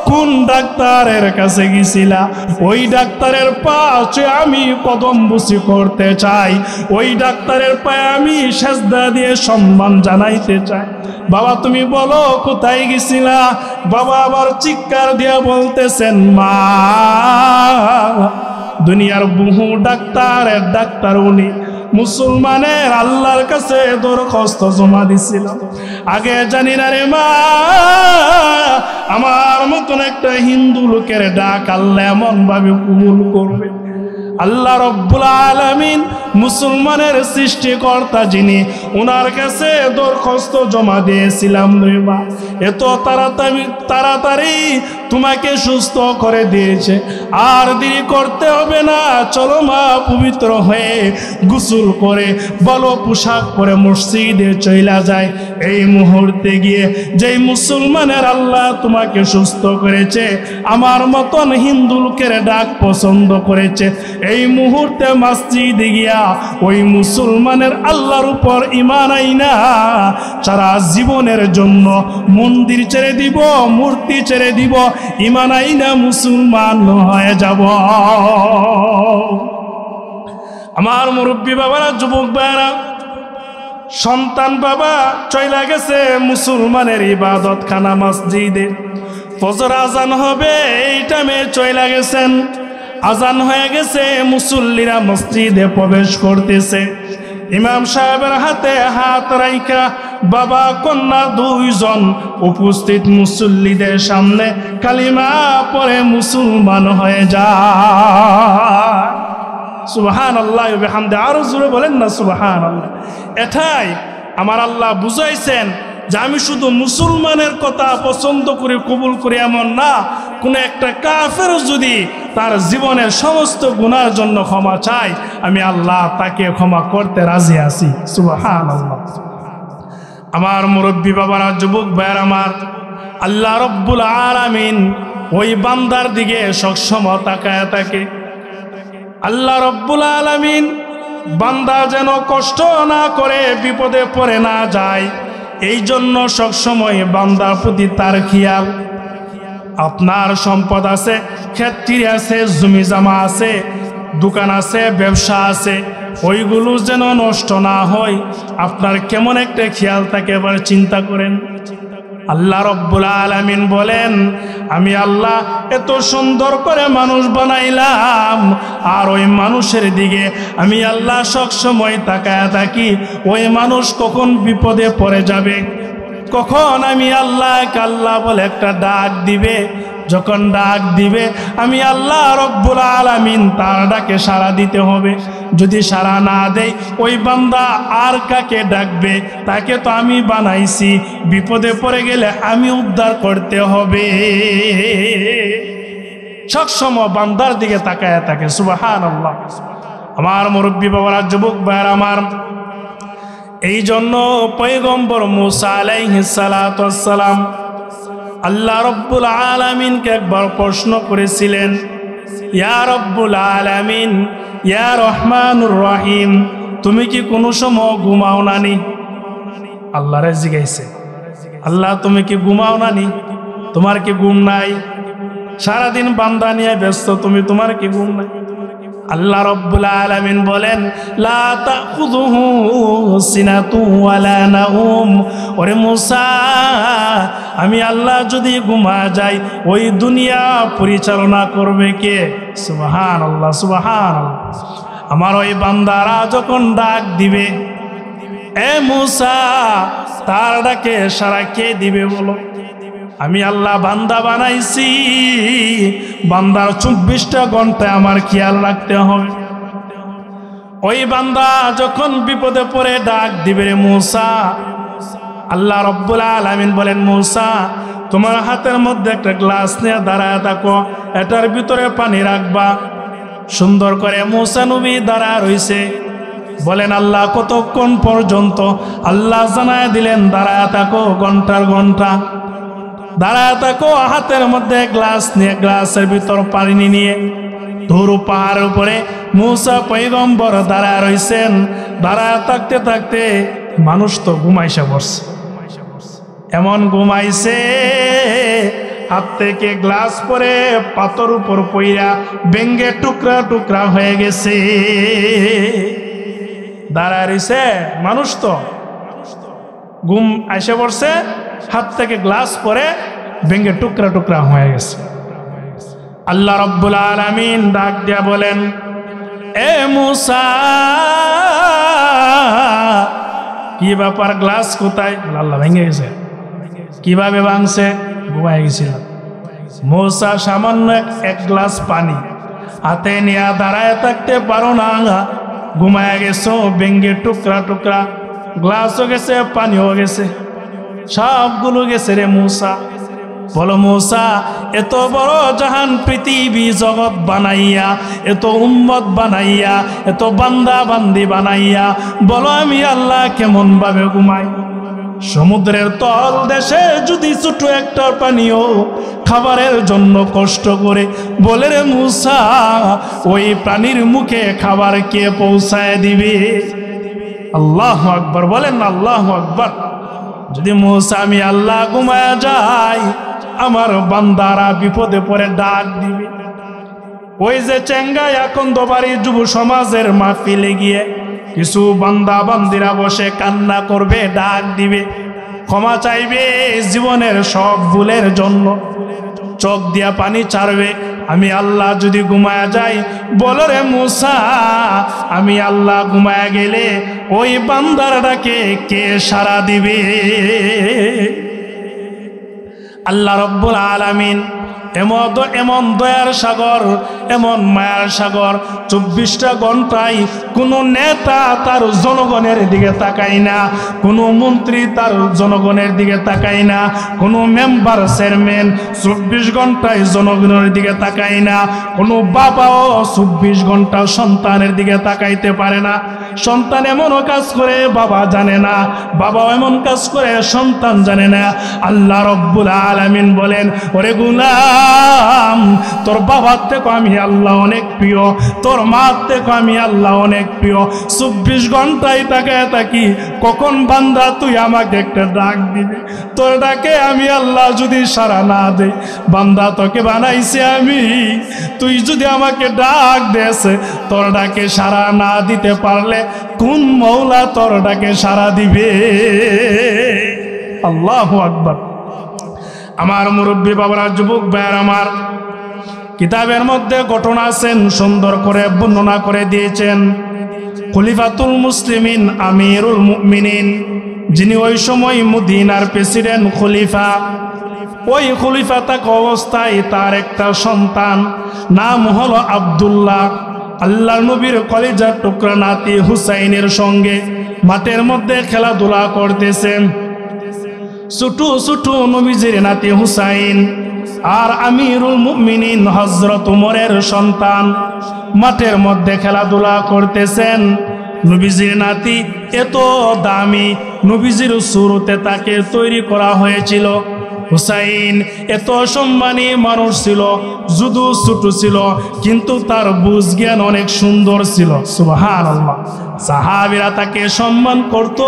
কোন ডাক্তারের কাছে গেছিলা? ওই ডাক্তারের পাশে আমি কদম বুসি করতে চাই, ওই ডাক্তারের পায়ে আমি সেজদা দিয়ে সম্মান জানাইতে চাই। বাবা তুমি বলো কোথায় গেছিলা? বাবা আবার চিৎকার দিয়ে বলতেছেন, মা, দুনিয়ার বহু ডাক্তারের ডাক্তার উনি, মুসলমানের আল্লাহর কাছে দরখাস্ত জমা দিছিল। আগে জানি না রে মা, আমার মতন একটা হিন্দু লোকের ডাক আল্লাহ এমন ভাবে কবুল করবে। আল্লাহ রব্বুল আলামিন মুসলমানের সৃষ্টিকর্তা যিনি, ওনার কাছে দরখাস্ত জমা দিয়েছিলাম রে মা, এত তাড়াতাড়ি তোমাকে সুস্থ করে দিয়েছে, আর দেরি করতে হবে না। চলো মা, পবিত্র হয়ে গোসল করে ভালো পোশাক পরে মসজিদে চইলা যায়। এই মুহূর্তে গিয়ে যেই মুসলমানের আল্লাহ তোমাকে সুস্থ করেছে, আমার মতন হিন্দু লোকের ডাক পছন্দ করেছে, এই মুহূর্তে মসজিদে গিয়া ওই মুসলমানের আল্লাহর উপর ঈমান আইনা সারা জীবনের জন্য মন্দির ছেড়ে দিব, মূর্তি ছেড়ে দিব, ঈমান আইনা মুসলমান হয়ে যাব। আমার মুরব্বী বাবারা, যুবক ভাইরা, সন্তান বাবা চইলা গেছে মুসলমানের ইবাদতখানা মসজিদে। ফজর আজান হবে এই টাইমে চইলা গেছেন। আজান হয়ে গেছে, মুসল্লিরা মসজিদে প্রবেশ করতেছে। ইমাম সাহেবের হাতে হাত রাইখা বাবা কন্যা দুইজন উপস্থিত মুসল্লিদের সামনে কালিমা পড়ে মুসলমান হয়ে যায়। সুবহানাল্লাহ ওয়া বিহামদিহি, আরো জোরে বলেন না সুবহানাল্লাহ। এটাই আমার আল্লাহ বুঝাইছেন যে আমি শুধু মুসলমানের কথা পছন্দ করে কবুল করি এমন না, কোনো একটা কাফের যদি তার জীবনের সমস্ত গুনার জন্য ক্ষমা চায়, আমি আল্লাহ তাকে ক্ষমা করতে রাজি আছি। সুবহানাল্লাহ। আমার মুরব্বী বাবারা, যুবক ভাইয়ের আমার, আল্লাহ রব্বুল আলামিন ওই বান্দার দিকে সবসময় তাকায় থাকে। আল্লাহ রব্বুল আলামিন বান্দা যেন কষ্ট না করে, বিপদে পড়ে না যায়, এই জন্য সবসময় বান্দার প্রতি তার খেয়াল। আপনার সম্পদ আছে, ক্ষেত্রে আছে, জমি জামা আছে, দোকান আছে, ব্যবসা আছে, ওইগুলো যেন নষ্ট না হয়, আপনার কেমন একটা খেয়াল থাকে এবার চিন্তা করেন। আল্লাহ রব্বুল আলামিন বলেন, আমি আল্লাহ এত সুন্দর করে মানুষ বানাইলাম, আর ওই মানুষের দিকে আমি আল্লাহ সবসময় তাকায় থাকি, ওই মানুষ কখন বিপদে পড়ে যাবে, কখন আমি আল্লাহ বলে একটা ডাক দিবে, যখন ডাক দিবে আমি আল্লাহ রব্বুল আলামিন তার ডাকে সাড়া দিতে হবে। যদি সাড়া না দেয় ওই বান্দা আর কাকে ডাকবে? তাকে তো আমি বানাইছি, বিপদে পড়ে গেলে আমি উদ্ধার করতে হবে। সবসময় বান্দার দিকে তাকায় থাকে। সুবহানাল্লাহ। আমার মুরব্বী বাবারা, যুবক ভাইয়ের আমার, এই জন্য পয়গম্বর মুসা আলাইহিস সালাতু ওয়াস সালাম আল্লাহ রব্বুল আলামিনকে একবার প্রশ্ন করেছিলেন, ইয়া রব্বুল আলামিন, ইয়া রহমানুর রহিম, তুমি কি কোনো সময় ঘুমাও নানি? আল্লাহরে জিজ্ঞাসা, আল্লাহ তুমি কি ঘুমাও নানি? তোমার কি ঘুম নাই? সারাদিন বান্দা নিয়ে ব্যস্ত তুমি, তোমার কি ঘুম নাই? আল্লাহ রব্বুল আলামিন বলেন, লা তাখুযুহু সিনাতু ওয়ালা নাউম। ওরে মুসা, আমি আল্লাহ যদি ঘুমা যাই, ওই দুনিয়া পরিচালনা করবে কে? সুবহানাল্লাহ, সুবহানাল্লাহ। আমার ওই বান্দারা যখন ডাক দিবে, এ মুসা, তার ডাকে সাড়া কে দিবে বলো? আমি আল্লাহ বান্দা বানাইছি, বান্দার 24টা ঘন্টায় আমার খেয়াল রাখতে হবে। ওই বান্দা যখন বিপদে পড়ে ডাক দিবে, রে মুসা, আল্লাহ রব্বুল আলামিন বলেন, মুসা, তোমার হাতের মধ্যে একটা গ্লাস নিয়ে দাঁড়ায় থাকো, এটার ভিতরে পানি রাখবা। সুন্দর করে মুসা নবী দাঁড়ায় রইছে। বলেন, আল্লাহ কতক্ষণ পর্যন্ত? আল্লাহ জানায় দিলেন, দাঁড়ায় থাকো ঘন্টার ঘন্টা। দাঁড়ায় থাকো, হাতের মধ্যে গ্লাস নিয়ে, গ্লাসের ভিতর পানি নিয়ে। ধুরু পাহাড়ের উপরে মুসা পয়গম্বর দাঁড়ায় রইছেন। দাঁড়ায় থাকতে থাকতে মানুষ তো ঘুমাইছে পড়ছে, এমন ঘুমাইছে হাত থেকে গ্লাস পরে পাথর উপর পইরা ভেঙ্গে টুকরা টুকরা হয়ে গেছে। দাঁড়ায় রইছে মানুষ, তো ঘুম আইসে পড়ছে, হাত থেকে গ্লাস পরে ভেঙ্গে টুকরা টুকরা হয়ে গেছে। আল্লাহ রব্বুল আলামিন ডাক দিয়া বলেন, এ মুসা, কি ব্যাপার, গ্লাস কোথায়? আল্লাহ ভেঙে গেছে। কিভাবে ভাঙছে? ঘুমায় গেছিল। মুসা সামান্য এক গ্লাস পানি হাতে নিয়ে দাঁড়ায় থাকতে পারো না, ঘুমায় গেছো, ভেঙ্গে টুকরা টুকরা, গ্লাসও গেছে, পানিও গেছে, সবগুলো গেছে রে মুসা। বলো মুসা, এত বড় জাহান পৃথিবী জগৎ বানাইয়া, এত উম্মত বানাইয়া, এত বান্দা বান্দি বানাইয়া, বলো আমি আল্লাহ কেমন ভাবে ঘুমাই? সমুদ্রের তল দেশে যদি ছোট একটা পানিও খাবারের জন্য কষ্ট করে, বলে রে মুসা, ওই প্রাণীর মুখে খাবার কে পৌঁছায় দিবে? আল্লাহু আকবার, বলেন আল্লাহু আকবার। যদি মুসা আমি আল্লাহ ঘুমায় যাই, আমার বান্দারা বিপদে পড়ে ডাক দিবে। ওই যে চেঙ্গাই আকন্দবাড়ি যুব সমাজের মাহফিলে গিয়ে কিছু বান্দা বান্দিরা বসে কান্না করবে, ডাক দিবে, ক্ষমা চাইবে জীবনের সব ভুলের জন্য, চোখ দিয়া পানি ছাড়বে। আমি আল্লাহ যদি ঘুমায়া যাই, বলো রে মুসা, আমি আল্লাহ ঘুমায়া গেলে ওই বান্দার ডাকে কে সাড়া দিবে? আল্লাহ রব্বুল আলামিন এমন দয়ার সাগর, এমন মায়ার সাগর, 24টা ঘন্টায় কোনো নেতা তার জনগণের দিকে তাকায় না, কোনো মন্ত্রী তার জনগণের দিকে তাকায় না, কোনো মেম্বার চেয়ারম্যান 24 ঘন্টায় জনগণের দিকে তাকায় না, কোনো বাবাও 24 ঘন্টা সন্তানের দিকে তাকাইতে পারে না। সন্তান এমনও কাজ করে বাবা জানে না, বাবাও এমন কাজ করে সন্তান জানে না। আল্লাহ রব্বুল আলামিন বলেন, ওরে গোলাম, তোর বাবার থেকে আমি আল্লাহ অনেক প্রিয়, তোর মার থেকে আমি আল্লাহ অনেক প্রিয়। 24 ঘন্টায় তাকায় থাকি কখন বান্দা তুই আমাকে একটা ডাক দিবি। তোর ডাকে আমি আল্লাহ যদি সাড়া না দেই, বান্দা তোকে বানাইছে আমি, তুই যদি আমাকে ডাক দেস, তোর ডাকে সাড়া না দিতে পারলে কোন মৌলা তোর ডাকে সাড়া দিবে? আল্লাহু আকবার। আমার মুরব্বী বাবারা, যুবক ভাইয়ের আমার, কিতাবের মধ্যে ঘটনা আছেন, সুন্দর করে বর্ণনা করে দিয়েছেন। খলিফাতুল মুসলিমিন আমিরুল মুমিনিন, যিনি ওই সময় মদিনার প্রেসিডেন্ট খলিফা, ওই খলিফা থাকা অবস্থায় তার একটা সন্তান, নাম হলো আব্দুল্লাহ, আল্লাহর নবীর কলিজার টুকরা নাতি হুসাইনের সঙ্গে মাঠের মধ্যে খেলাধুলা করতেছেন। ছোট ছোট নবীজির নাতি হুসাইন আর আমিরুল মুমিনিন হযরত ওমরের সন্তান মাঠের মধ্যে খেলাধুলা করতেছেন। নবীজির নাতি এত দামি, নবীজির সুরতে তাকে তৈরি করা হয়েছিল। হুসাইন এত সম্মানী মানুষ ছিল, যদিও ছোট ছিল কিন্তু তার বুঝ জ্ঞান অনেক সুন্দর ছিল। সুবহানাল্লাহ। সাহাবীরা তাকে সম্মান করত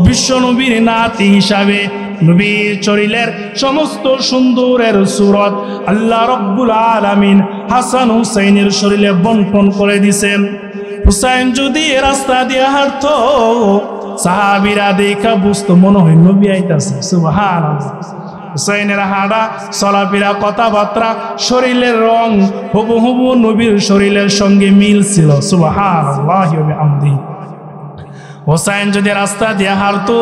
বিশ্ব নবীর নাতি হিসাবে। নবীর শরীরের সমস্ত সুন্দরের সুরত আল্লাহ রব্বুল আলামিন হাসান হুসাইনের শরীরে বন্টন করে দিয়েছেন। হুসাইন যদি রাস্তা দিয়ে হাঁটতো, সাহাবীরা দেখা বুঝতো মনে হয় নবী আইতাছে। সুবহানাল্লাহ। হুসাইনের হাঁটা চলাফেরা কথাবার্তা শরীরের রং হুবহু নবীর শরীরের সঙ্গে মিল ছিল। সুবহানাল্লাহি ওয়া বিহামদিহি। হুসাইন যদি রাস্তা দিয়ে হাঁটতো,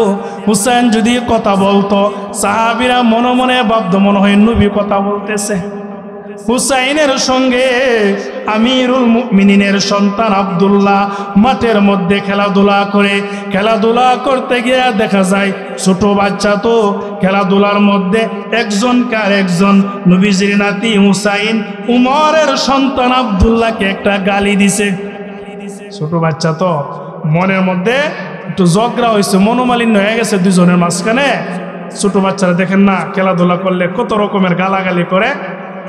হুসাইন যদি কথা বলতো, সাহাবীরা মনে মনে ভাবতো মনে হয় নবী কথা বলতেছে। হুসাইনের সঙ্গে আমিরুল মুমিনিনের সন্তান আব্দুল্লাহ মাঠের মধ্যে খেলাধুলা করতে গিয়ে দেখা যায় ছোট বাচ্চা তো খেলাধুলার মধ্যে একজন নবীজির নাতি হুসাইন উমরের সন্তান আব্দুল্লাহকে একটা গালি দিছে। ছোট বাচ্চা তো মনের মধ্যে একটু ঝগড়া হয়েছে, মনোমালিন্য হয়ে গেছে দুজনের মাঝখানে। ছোট বাচ্চারা দেখেন না, খেলাধুলা করলে কত রকমের গালাগালি করে,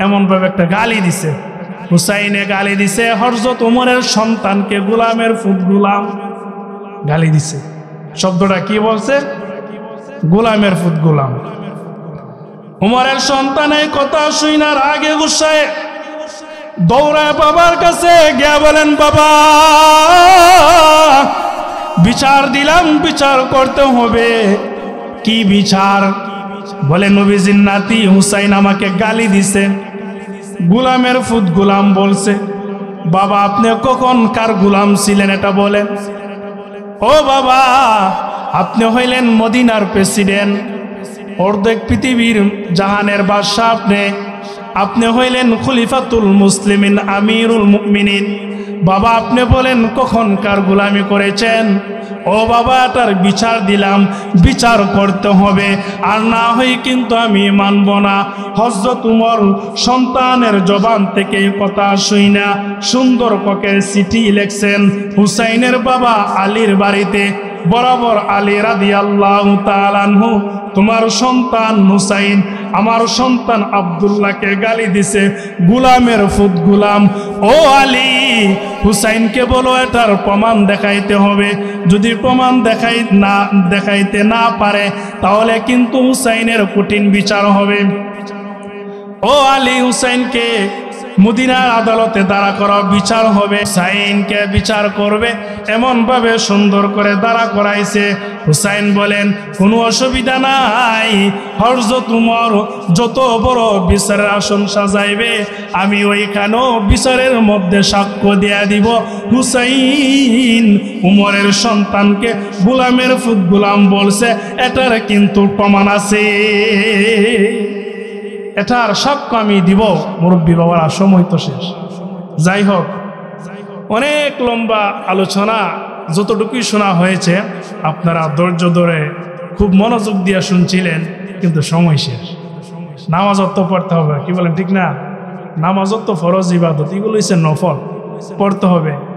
এমন ভাবে একটা গালি দিছে। হুসাইনে গালি দিছে হযরত ওমরের সন্তানকে, গোলামের ফুট গোলাম গালি দিছে। শব্দটা কি বলছে? গোলামের ফুট গোলাম। ওমরের সন্তান এই কথা শুনার আগে গুসায় দৌড়ায় বাবার কাছে গিয়া বলেন, বাবা বিচার দিলাম, বিচার করতে হবে। কি বিচার? বলে নবীজির নাতি হুসাইন আমাকে গালি দিছে, গোলামের ফুট গোলাম বলছে। বাবা আপনি কখন কার গোলাম ছিলেন এটা বলেন। ও বাবা, আপনি হইলেন মদিনার প্রেসিডেন্ট, অর্ধেক পৃথিবীর জাহানের বাদশা আপনি হইলেন খলিফাতুল মুসলিমিন আমিরুল মুমিনিন। বাবা আপনি বলেন কখন কার গোলামি করেছেন? ও বাবা তার বিচার দিলাম, বিচার করতে হবে, আর না হয় কিন্তু আমি মানব না। হযরত ওমর সন্তানের জবান থেকে কথা শুইনা সুন্দর পকের চিঠি লিখছেন হুসাইনের বাবা আলীর বাড়িতে। বরাবর আলী রাদিয়াল্লাহু তাআলা আনহু তোমার সন্তান হুসাইন আমার সন্তান আব্দুল্লাহকে গালি দিছে, গোলামের ফুট গোলাম। ও আলী, হুসাইনকে বলো এটার প্রমাণ দেখাইতে হবে। যদি প্রমাণ দেখাইতে না পারে তাহলে কিন্তু হুসাইনের কঠিন বিচার হবে। ও আলী, হুসাইনকে মদিনার আদালতে দাঁড়া করা, বিচার হবে। হুসাইনকে বিচার করবে এমন ভাবে সুন্দর করে দাঁড়া করাইছে। হুসাইন বলেন কোনো অসুবিধা নাই, হযরত ওমর যত বড় বিচারের আসন সাজাইবে আমি ওইখানেও বিচারের মধ্যে সাক্ষ্য দেয়া দিব হুসাইন ওমরের সন্তানকে গোলামের ফুট গোলাম বলছে, এটার কিন্তু প্রমাণ আছে। এটার সাক্ষ্য আমি দিব মুরব্বী বাবার সময় তো শেষ। যাই হোক, অনেক লম্বা আলোচনা, যতটুকুই শোনা হয়েছে আপনারা ধৈর্য ধরে খুব মনোযোগ দিয়ে শুনছিলেন, কিন্তু সময় শেষ। নামাজত তো পড়তে হবে, কি বলেন ঠিক না? নামাজত তো ফরজ ইবাদত, এগুলো হচ্ছে নফল, পড়তে হবে।